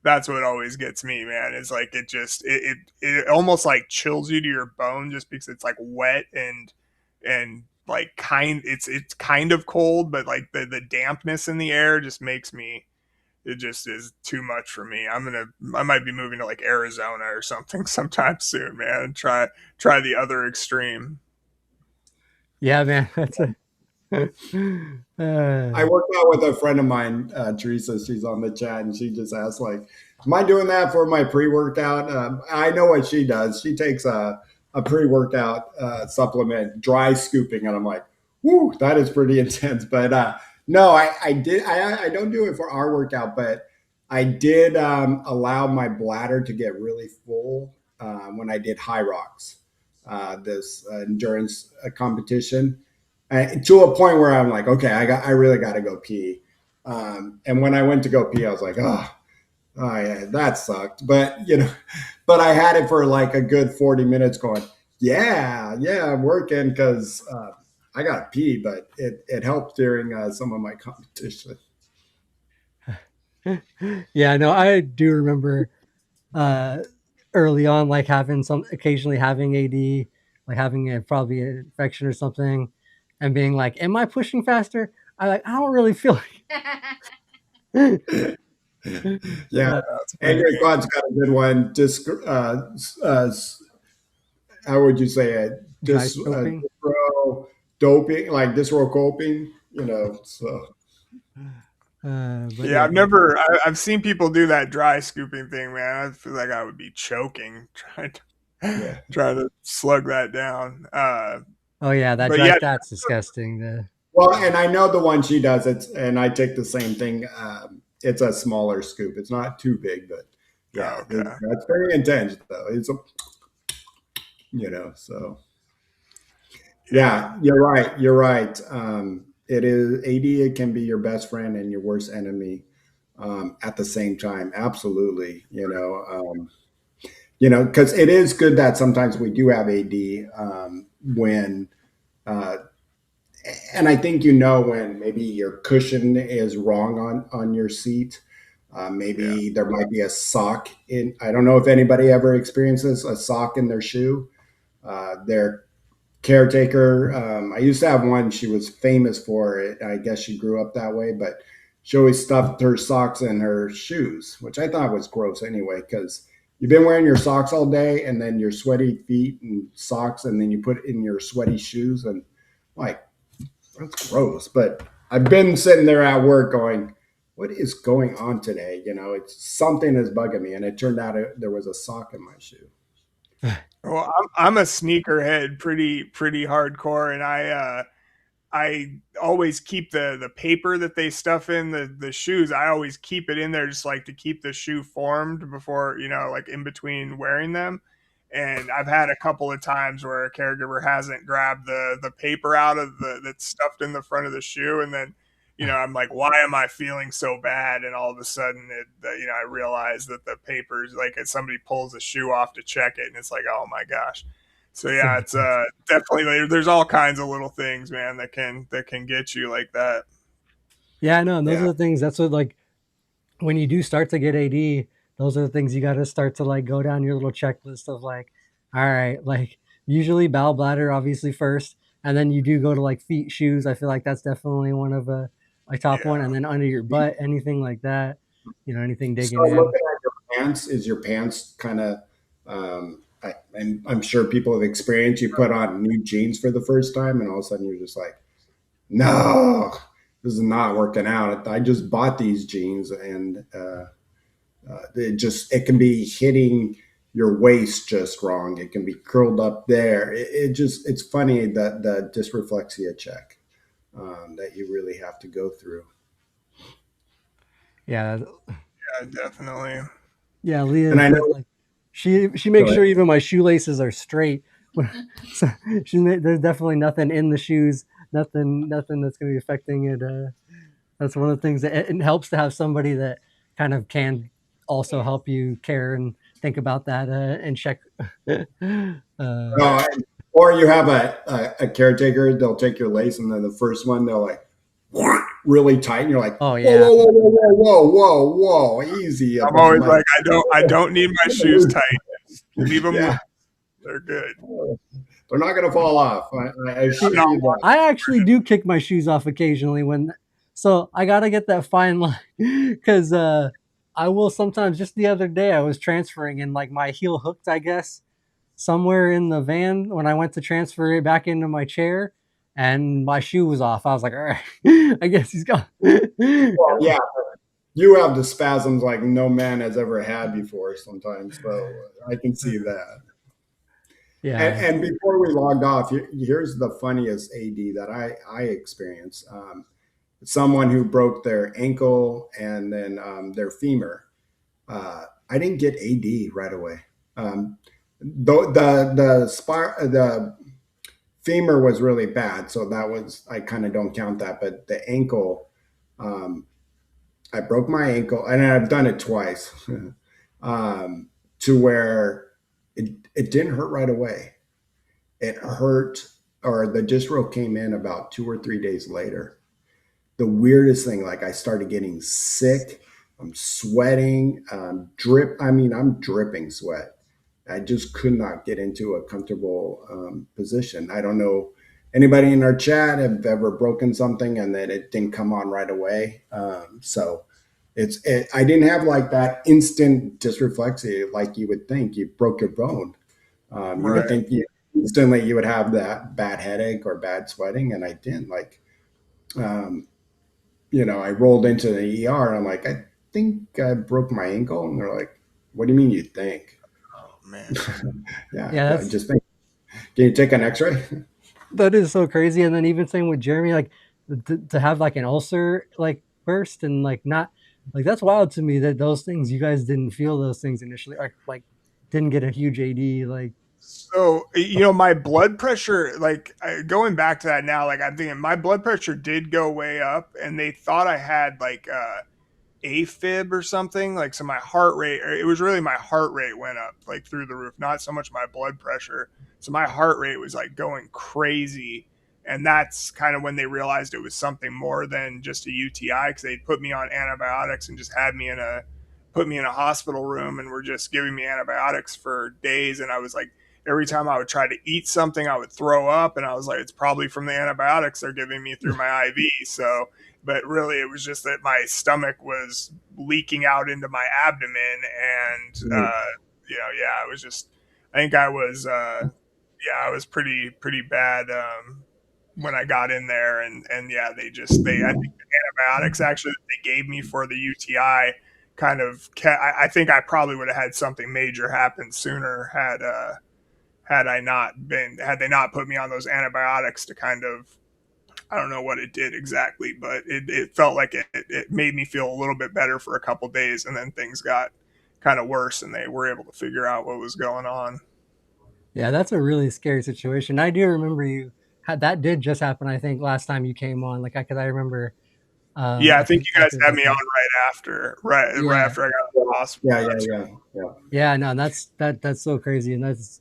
S3: that's what always gets me, man. Is like it almost like chills you to your bone just because it's like wet and like it's kind of cold, but like the dampness in the air just makes me it just is too much for me. I might be moving to like Arizona or something sometime soon, man. Try the other extreme.
S1: Yeah, man. That's a.
S2: I worked out with a friend of mine, Teresa. She's on the chat, and she just asked, like, "Am I doing that for my pre-workout?" I know what she does. She takes a pre-workout supplement, dry scooping, and I'm like, "Whoo, that is pretty intense." But no, I don't do it for our workout, but I did allow my bladder to get really full when I did high rocks, this endurance competition, to a point where I'm like, okay, I really got to go pee. And when I went to go pee, I was like, oh yeah, that sucked. But but I had it for like a good 40 minutes going, yeah, I'm working because I got to pee, but it helped during some of my competition.
S1: Yeah, no, I do remember uh early on like having some occasionally having AD, like having a probably an infection or something, and being like, am I pushing faster? I don't really feel like
S2: Yeah.
S3: That's
S1: but
S2: Andrew
S3: funny.
S2: Claude's got a good one. Uh, how would you say it?
S1: dry scoping.
S2: Distro doping, like distro coping, so
S1: But
S3: Yeah,
S1: yeah,
S3: I've seen people do that dry scooping thing, man. I feel like I would be choking
S2: yeah.
S3: trying to slug that down.
S1: oh yeah, that
S3: But
S1: dry
S3: yeah,
S1: that's disgusting.
S2: Well, and I know the one she does, and I take the same thing. It's a smaller scoop. It's not too big, but yeah,
S3: okay.
S2: that's very intense though. So
S3: Yeah.
S2: yeah, you're right. You're right. It is AD. It can be your best friend and your worst enemy at the same time. Absolutely. Because it is good that sometimes we do have AD when, uh, and I think when maybe your cushion is wrong on your seat.
S3: Yeah.
S2: Maybe there might be a sock in. I don't know if anybody ever experiences a sock in their shoe. Their caretaker. I used to have one. She was famous for it. I guess she grew up that way, but she always stuffed her socks in her shoes, which I thought was gross anyway, because you've been wearing your socks all day and then your sweaty feet and socks, and then you put it in your sweaty shoes, and like, that's gross. But I've been sitting there at work going, what is going on today? It's something is bugging me. And it turned out there was a sock in my shoe.
S3: Well, I'm a sneakerhead, pretty hardcore, and I always keep the paper that they stuff in the shoes. I always keep it in there just like to keep the shoe formed before, like in between wearing them. And I've had a couple of times where a caregiver hasn't grabbed the paper out of the that's stuffed in the front of the shoe, and then I'm like, why am I feeling so bad? And all of a sudden, I realize that the paper's like somebody pulls the shoe off to check it, and it's like, oh my gosh. So yeah, it's definitely there's all kinds of little things, man, that can get you like that.
S1: yeah, I know, and those are
S2: Yeah.
S1: the things. That's what like when you do start to get AD, those are the things you got to start to like go down your little checklist of like, all right, like usually bowel bladder obviously first, and then you do go to like feet, shoes. I feel like that's definitely one of my top one,
S3: Yeah.
S1: and then under your butt, anything like that, anything
S2: So
S1: digging in.
S2: looking at your pants, is your pants kind of, and I'm sure people have experienced, you put on new jeans for the first time and all of a sudden you're just like, no, this is not working out. I just bought these jeans and it can be hitting your waist just wrong. It can be curled up there. It's funny that the dysreflexia check that you really have to go through.
S1: Yeah,
S3: Yeah, definitely.
S1: yeah, Leah
S2: And I
S1: said
S2: know,
S1: like she
S2: go
S1: makes
S2: ahead.
S1: sure even my shoelaces are straight. So there's definitely nothing in the shoes, nothing that's going to be affecting it. That's one of the things that it helps to have somebody that kind of can also help you care and think about that and check.
S2: Uh, or you have a caretaker, they'll take your lace, and then the first one, they'll like really tight. And you're like,
S1: Oh
S2: whoa,
S1: yeah,
S2: whoa, whoa, whoa, whoa, whoa, whoa, whoa, easy.
S3: I'm
S2: But I'm
S3: always
S2: like,
S3: like, I don't need my shoes tight. Just leave them loose.
S2: yeah,
S3: They're good.
S2: they're not going to fall off. I
S3: I'm
S2: assure
S3: not
S2: you that.
S1: I actually do kick my shoes off occasionally so I gotta get that fine line because I will sometimes. Just the other day, I was transferring and like my heel hooked, I guess, somewhere in the van when I went to transfer it back into my chair, and my shoe was off. I was like, all right, I guess he's gone.
S2: Well, yeah, you have the spasms like no man has ever had before sometimes. So I can see that.
S1: Yeah.
S2: And before we logged off, here's the funniest AD that I experienced. someone who broke their ankle and then their femur. I didn't get AD right away. The femur was really bad, so that was, I kind of don't count that. But the ankle, um, I broke my ankle, and I've done it twice, to where it didn't hurt right away. It hurt, or the dystro came in about 2 or 3 days later. The weirdest thing, like I started getting sick. I'm sweating, I'm dripping sweat. I just could not get into a comfortable position. I don't know anybody in our chat have ever broken something and that it didn't come on right away. So I didn't have like that instant dysreflexia like you would think. You broke your bone. You would
S3: Right.
S2: think instantly you would have that bad headache or bad sweating, and I didn't. Like, um, I rolled into the ER and I'm like, I think I broke my ankle. And they're like, what do you mean you think?
S3: Oh man.
S2: Yeah,
S1: Yeah,
S2: I just think, can you take an x-ray?
S1: that is so crazy. And then even same with Jeremy, like to have like an ulcer like burst and like not like that's wild to me that those things you guys didn't feel those things initially, like didn't get a huge AD like.
S3: So, my blood pressure, like going back to that now, like I'm thinking my blood pressure did go way up, and they thought I had like AFib or something. Like, so my heart rate, it was really my heart rate went up like through the roof, not so much my blood pressure. So my heart rate was like going crazy. And that's kind of when they realized it was something more than just a UTI, because they put me on antibiotics and just had me put me in a hospital room and were just giving me antibiotics for days. And I was like, every time I would try to eat something, I would throw up. And I was like, it's probably from the antibiotics they're giving me through my IV. So, but really it was just that my stomach was leaking out into my abdomen. And yeah, it was just, I think I was I was pretty bad when I got in there. And yeah, I think the antibiotics actually that they gave me for the UTI kind of I think I probably would have had something major happen sooner had they not put me on those antibiotics to kind of, I don't know what it did exactly, but it felt like it made me feel a little bit better for a couple days, and then things got kind of worse, and they were able to figure out what was going on.
S1: Yeah, that's a really scary situation. I do remember you had that did just happen. I think last time you came on, like I remember.
S3: Yeah, I
S1: I
S3: think
S1: think
S3: you guys
S1: after
S3: had
S1: like
S3: me on right
S1: yeah,
S3: after I got out of the hospital.
S2: Yeah, yeah,
S3: That's
S2: yeah, yeah.
S1: yeah, no, that's so crazy, and that's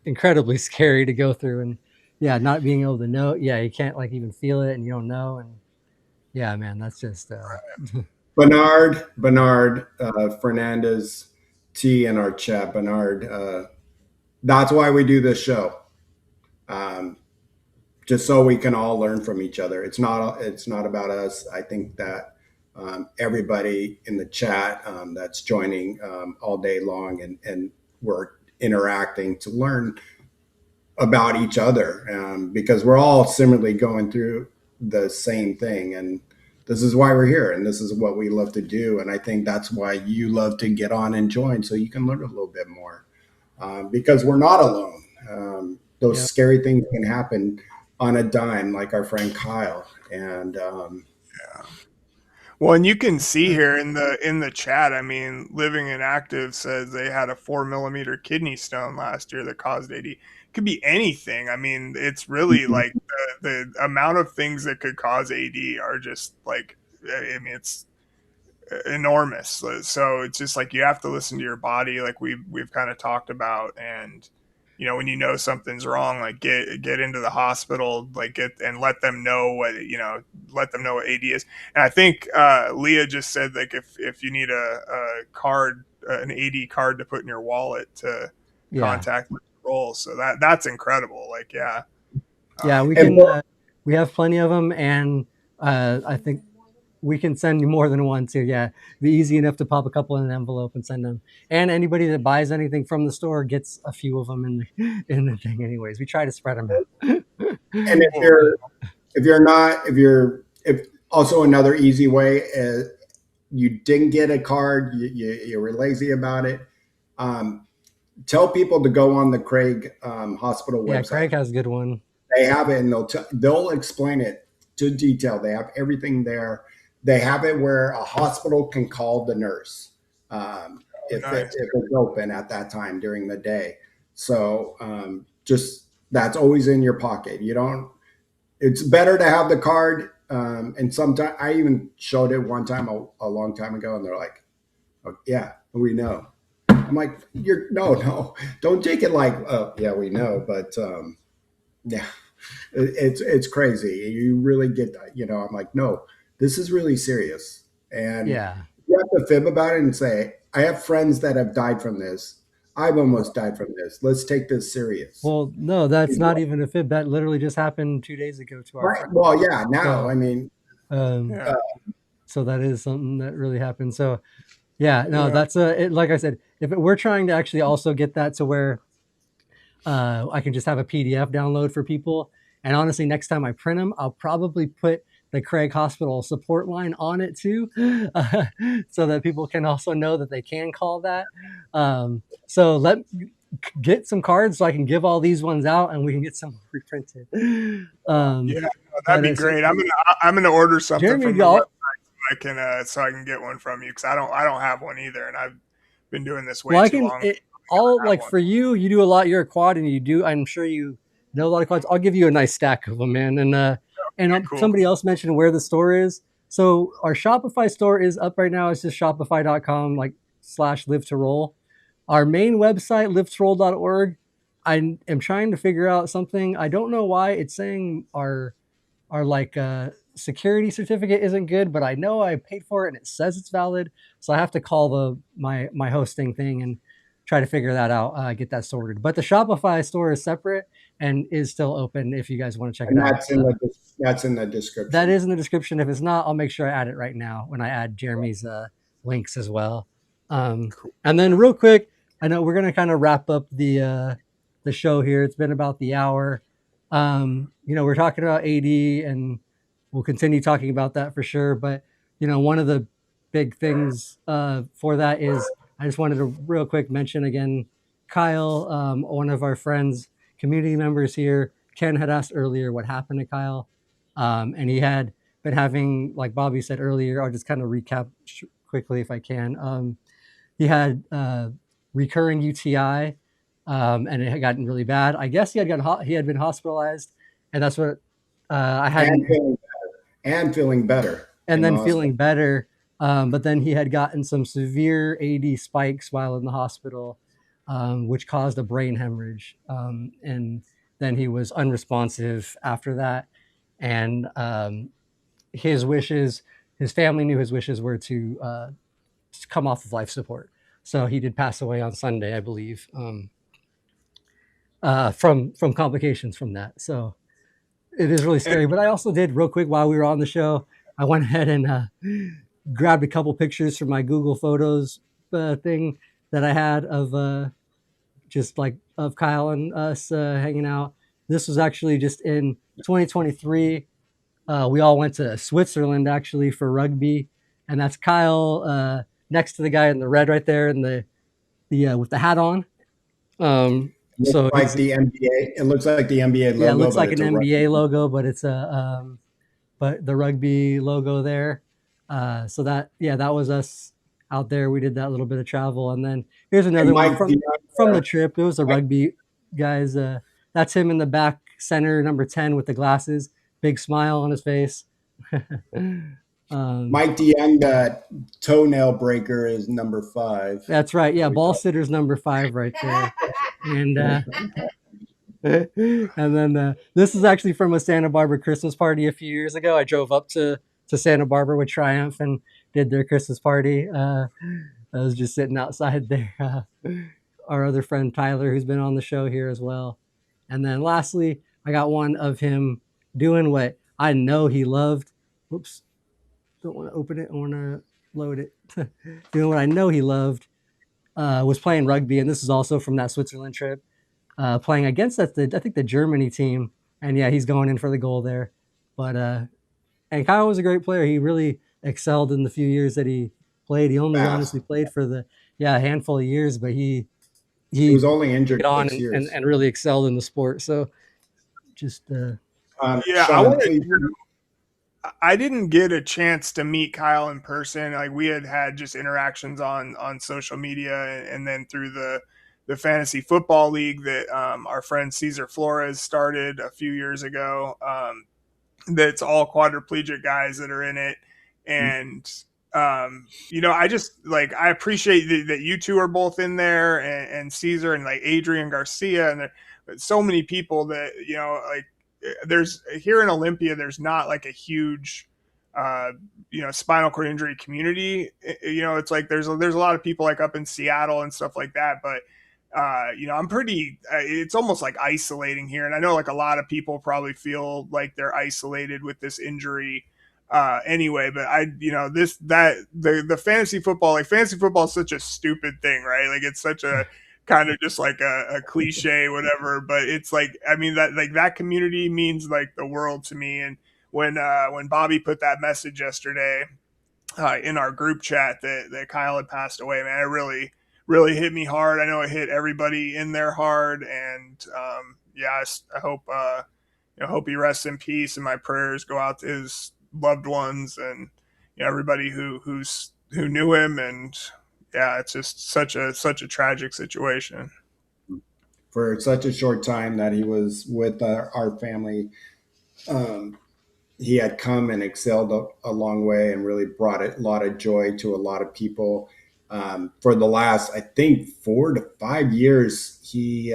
S1: incredibly scary to go through, and yeah, not being able to know, yeah, you can't like even feel it, and you don't know, and yeah, man, that's just
S2: Bernard Fernandez T in our chat. Bernard, that's why we do this show. Um, just so we can all learn from each other. It's not about us. I think that everybody in the chat that's joining all day long, and we're interacting to learn about each other, because we're all similarly going through the same thing, and this is why we're here, and this is what we love to do, and I think that's why you love to get on and join, so you can learn a little bit more, because we're not alone. Those
S1: yeah,
S2: scary things can happen on a dime, like our friend Kyle. And
S3: yeah. Well, and you can see here in the chat. I mean, Living and Active says they had a 4 millimeter kidney stone last year that caused AD. It could be anything. I mean, it's really like the amount of things that could cause AD are just like, I mean, it's enormous. So it's just like you have to listen to your body, like we've kind of talked about. And when you know something's wrong, like get into the hospital, like get and let them know let them know what AD is. And I think Leah just said, like, if you need a card, an AD card to put in your wallet to
S1: yeah,
S3: contact with the role. So that's incredible. Like, yeah.
S1: yeah,
S3: um,
S1: we
S2: and
S1: can we have plenty of them, and I think we can send you more than one too. Yeah, be easy enough to pop a couple in an envelope and send them. And anybody that buys anything from the store gets a few of them in the in the thing. Anyways, we try to spread them out.
S2: and
S3: cool.
S2: if you're not if also another easy way is, you didn't get a card, you were lazy about it. Um, Tell people to go on the Craig Hospital
S1: Yeah,
S2: website.
S1: Craig has a good one.
S2: They have it, and they'll explain it to detail. They have everything there. They have it where a hospital can call the nurse if
S3: Nice.
S2: it's open at that time during the day. So just that's always in your pocket. You don't. It's better to have the card. And sometimes I even showed it one time a long time ago, and they're like, oh, "Yeah, we know." I'm like, "You're no, don't take it like, oh, yeah, we know." But yeah, it's crazy. You really get, I'm like, no, this is really serious, and
S1: Yeah.
S2: you have to fib about it and say, I have friends that have died from this. I've almost died from this. Let's take this serious.
S1: Well, no, that's not even a fib. That literally just happened 2 days ago to our
S2: Right.
S1: friend.
S2: Well, yeah. Now, I
S1: So,
S2: mean,
S1: um,
S3: Yeah.
S1: so that is something that really happened. So, yeah, no,
S3: Yeah.
S1: that's like I said, if we're trying to actually also get that to where I can just have a PDF download for people. And honestly, next time I print them, I'll probably put the Craig Hospital support line on it too, so that people can also know that they can call that. So get some cards so I can give all these ones out and we can get some reprinted.
S3: Yeah.
S1: Um,
S3: No, that'd
S1: but
S3: be
S1: so
S3: great. I'm gonna order something
S1: Jeremy,
S3: from the website
S1: y'all,
S3: so I can get one from you because I don't have one either, and I've been doing this way
S1: well, I
S3: too
S1: can.
S3: long.
S1: All
S3: I have
S1: like
S3: one.
S1: for you, you do a lot. You're a quad, and you do. I'm sure you know a lot of quads. I'll give you a nice stack of them, man. And
S3: Okay, cool.
S1: somebody else mentioned where the store is. So our Shopify store is up right now. It's just shopify.com / live to roll. Our main website, liveToroll.org. I am trying to figure out something. I don't know why it's saying our security certificate isn't good, but I know I paid for it and it says it's valid. So I have to call my hosting thing and try to figure that out, get that sorted. But the Shopify store is separate and is still open if you guys want to check it
S2: and
S1: out.
S2: that's in the
S1: That
S2: description.
S1: is in the description. If it's not, I'll make sure I add it right now when I add Jeremy's links as well. Um,
S3: Cool.
S1: and then real quick, I know we're gonna kind of wrap up the show here. It's been about the hour. We're talking about AD, and we'll continue talking about that for sure. But one of the big things for that is I just wanted to real quick mention again, Kyle, one of our friends, community members here. Ken had asked earlier what happened to Kyle, and he had been having, like Bobby said earlier. I'll just kind of recap quickly if I can. He had recurring UTI, and it had gotten really bad. I guess he had been hospitalized, and that's what I
S2: And
S1: hadn't.
S2: feeling better
S1: And
S2: in the
S1: then
S2: hospital.
S1: feeling better, but then he had gotten some severe AD spikes while in the hospital, which caused a brain hemorrhage, and then he was unresponsive after that, and his wishes, his family knew his wishes were to come off of life support. So he did pass away on Sunday, I believe, from complications from that. So it is really
S3: And
S1: scary. But I also did real quick while we were on the show. I went ahead and grabbed a couple pictures from my Google Photos thing that I had of just like of Kyle and us hanging out. This was actually just in 2023. We all went to Switzerland actually for rugby, and that's Kyle next to the guy in the red right there, and the with the hat on.
S2: Looks
S1: So
S2: like
S1: he's
S2: the NBA. It looks like the NBA
S1: yeah, it
S2: logo,
S1: looks
S2: but
S1: like
S2: it's
S1: an
S2: a rugby.
S1: NBA logo, but it's but the rugby logo there. So that was us out there. We did that little bit of travel, and then here's
S2: And
S1: another one
S2: Mike,
S1: from the trip. It was the rugby guys. That's him in the back center, number 10 with the glasses, big smile on his face. um,
S2: Mike DeYoung, that toenail breaker is number 5.
S1: that's right. Yeah,
S2: We
S1: ball
S2: talked.
S1: sitter's number 5 right there, and and then this is actually from a Santa Barbara Christmas party a few years ago. I drove up to Santa Barbara with Triumph and did their Christmas party. I was just sitting outside there. Our other friend Tyler, who's been on the show here as well. And then lastly, I got one of him doing what I know he loved. Whoops, don't want to open it. I want to load it. Doing what I know he loved was playing rugby, and this is also from that Switzerland trip. Playing against I think the Germany team, and yeah, he's going in for the goal there. But and Kyle was a great player. He really excelled in the few years that he played. He only
S2: Fast.
S1: honestly played for a handful of years, but
S2: He
S1: he
S2: was only
S1: get
S2: injured
S1: on
S2: 6 years.
S1: and really excelled in the sport. So just
S3: yeah, I
S2: Sean,
S3: want to
S2: please.
S3: I didn't get a chance to meet Kyle in person. Like we had just interactions on social media, and then through the fantasy football league that our friend Cesar Flores started a few years ago. That's all quadriplegic guys that are in it, and I just like I appreciate that you two are both in there, and Caesar and like Adrian Garcia, and so many people that like there's here in Olympia. There's not like a huge spinal cord injury community. It's like there's a lot of people like up in Seattle and stuff like that, but I'm pretty, it's almost like isolating here. And I know like a lot of people probably feel like they're isolated with this injury anyway, but the fantasy football is such a stupid thing, right? Like it's such a kind of just like a cliche, whatever, but it's like, I mean, that like that community means like the world to me. And when Bobby put that message yesterday, in our group chat that Kyle had passed away, man, it really hit me hard. I know it hit everybody in there hard, and I hope hope he rests in peace, and my prayers go out to his loved ones and everybody who knew him, and yeah, it's just such a tragic situation.
S2: For such a short time that he was with our family, um, he had come and excelled a long way and really brought a lot of joy to a lot of people. For the last, I think, 4 to 5 years, he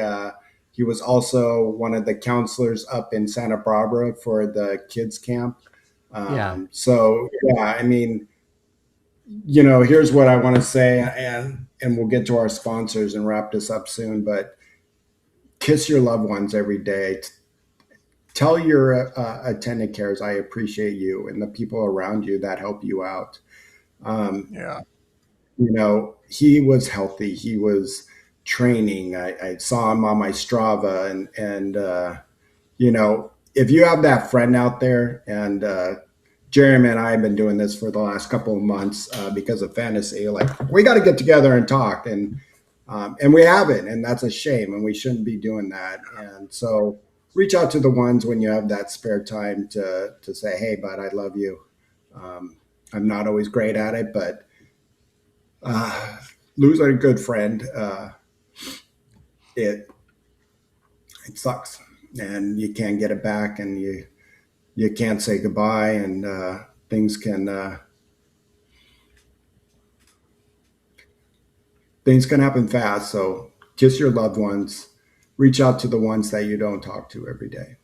S2: was also one of the counselors up in Santa Barbara for the kids camp.
S1: Yeah.
S2: So yeah, I mean, here's what I want to say, and we'll get to our sponsors and wrap this up soon. But kiss your loved ones every day. Tell your attendant cares I appreciate you and the people around you that help you out. Um,
S3: Yeah.
S2: he was healthy. He was training. I saw him on my Strava, and if you have that friend out there, and Jeremy and I have been doing this for the last couple of months because of fantasy. Like we got to get together and talk, and we haven't, and that's a shame, and we shouldn't be doing that. And so, reach out to the ones when you have that spare time to say, "Hey, bud, I love you." Um, I'm not always great at it, but uh, losing a good friend, it it sucks, and you can't get it back, and you can't say goodbye, and things can happen fast. So kiss your loved ones. Reach out to the ones that you don't talk to every day.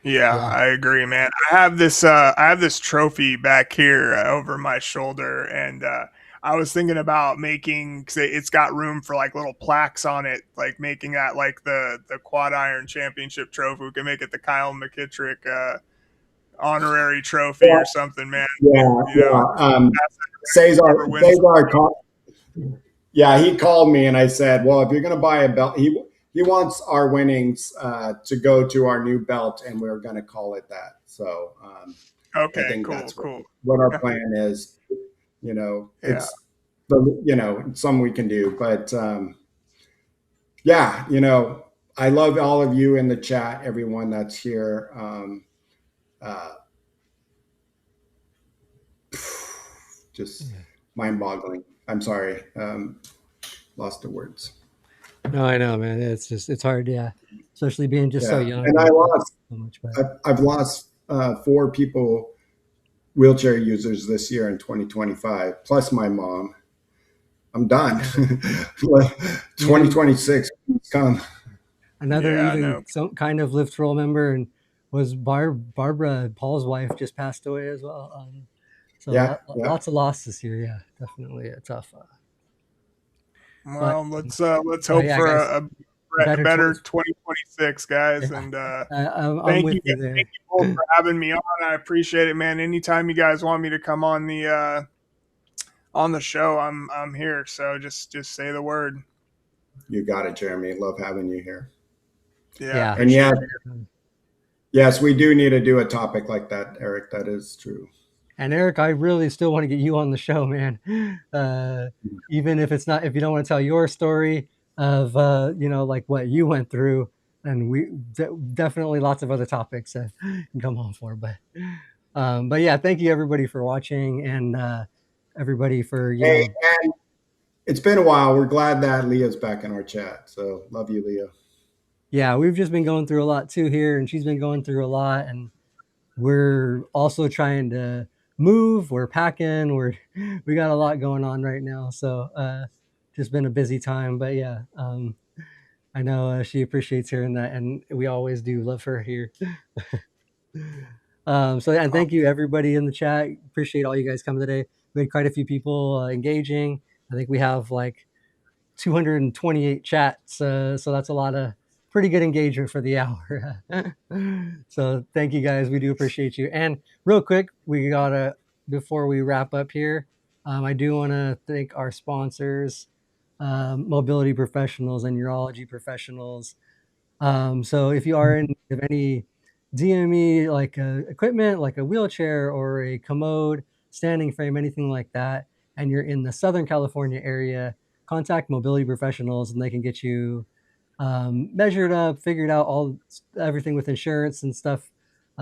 S3: Yeah,
S1: Yeah.
S3: I agree, man. I have this trophy back here over my shoulder, and I was thinking about making, cause it's got room for like little plaques on it, like making that like the quad iron championship trophy. We can make it the Kyle McKittrick honorary trophy
S2: Yeah,
S3: or something, man.
S2: yeah,
S3: You know,
S2: yeah. Cesar,
S3: whoever wins.
S2: Cesar called. Yeah, he called me, and I said, "Well, if you're going to buy a belt, he wants our winnings to go to our new belt, and we're going to call it that." So I
S3: Okay,
S2: think
S3: cool,
S2: that's
S3: cool.
S2: what our plan is.
S3: Yeah,
S2: It's something we can do, but yeah, I love all of you in the chat, everyone that's here. Uh, just
S1: Yeah.
S2: mind-boggling. I'm sorry, lost the words.
S1: No, I know, man. It's hard, yeah. Especially being just so
S2: Yeah,
S1: young
S2: and I
S1: and
S2: lost.
S1: so much, but
S2: I've lost 4 people, wheelchair users this year in 2025, plus my mom. I'm done.
S1: even
S2: 2026 come.
S1: another
S3: yeah,
S1: even
S3: no,
S1: some kind of lift roll member and was Barbara Paul's wife just passed away as well. So
S2: Yeah, yeah.
S1: lots of loss this year. Yeah, definitely a tough. But
S3: well, let's
S1: oh
S3: hope
S1: yeah,
S3: for
S1: guys,
S3: a
S1: better
S3: better
S1: 20.
S3: 2026, guys.
S1: Yeah,
S3: And
S1: I'm with you
S3: thank
S1: there.
S3: you both for having me on. I appreciate it, man. Anytime you guys want me to come on the show, I'm here. So just say the word.
S2: You got it, Jeremy. Love having you here.
S3: Yeah,
S1: Yeah,
S2: And
S3: appreciate
S2: yes,
S3: you.
S2: yes, we do need to do a topic like that, Eric. That is true.
S1: and Eric, I really still want to get you on the show, man. Even if it's not, if you don't want to tell your story of like what you went through, and we definitely lots of other topics that can come on for. But yeah, thank you everybody for watching, and everybody for
S2: Hey, and it's been a while. We're glad that Leah's back in our chat. So love you, Leah.
S1: yeah, we've just been going through a lot too here, and she's been going through a lot, and we're also trying to move. We're packing. We got a lot going on right now, so just been a busy time. But yeah, I know she appreciates hearing that, and we always do love her here. So yeah, and thank you everybody in the chat. Appreciate all you guys coming today. We had quite a few people engaging. I think we have like 228 chats, so that's a lot of pretty good engagement for the hour. So thank you guys. We do appreciate you. And real quick, we gotta before we wrap up here, I do want to thank our sponsors, mobility professionals and urology professionals. So if you are in need of any DME like equipment, like a wheelchair or a commode, standing frame, anything like that, and you're in the Southern California area, contact mobility professionals and they can get you measured up, figured out everything with insurance and stuff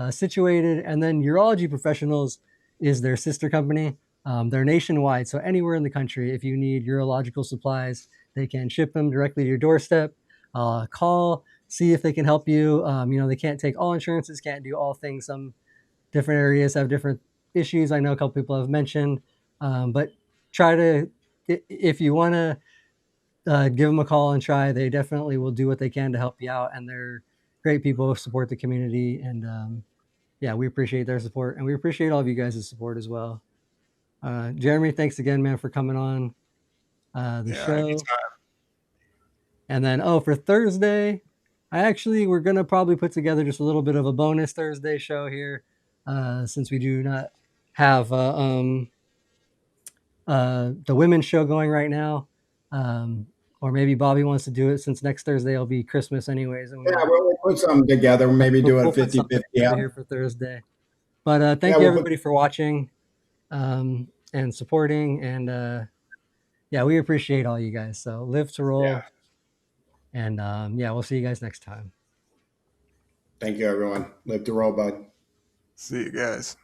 S1: situated. And then urology professionals is their sister company. They're nationwide, so anywhere in the country, if you need urological supplies, they can ship them directly to your doorstep. Call, see if they can help you. They can't take all insurances, can't do all things. Some different areas have different issues. I know a couple people have mentioned, but try to, if you want to give them a call and try. They definitely will do what they can to help you out, and they're great people who support the community. And yeah, we appreciate their support, and we appreciate all of you guys' support as well. Jeremy, thanks again, man, for coming on the
S3: Yeah,
S1: show.
S3: anytime.
S1: And then, for Thursday, we're gonna probably put together just a little bit of a bonus Thursday show here, since we do not have the women's show going right now. Or maybe Bobby wants to do it since next Thursday will be Christmas anyways, and we
S2: Yeah,
S1: want
S2: we'll put something together. Maybe do
S1: we'll
S2: it
S1: put
S2: 50
S1: something
S2: 50.
S1: together
S2: Yeah,
S1: here for Thursday. But
S2: yeah,
S1: thank you
S2: we'll put,
S1: everybody for watching and supporting, and yeah, we appreciate all you guys. So live to
S2: yeah.
S1: roll, and yeah, we'll see you guys next time.
S2: Thank you, everyone. Live to roll, bud.
S3: See you guys.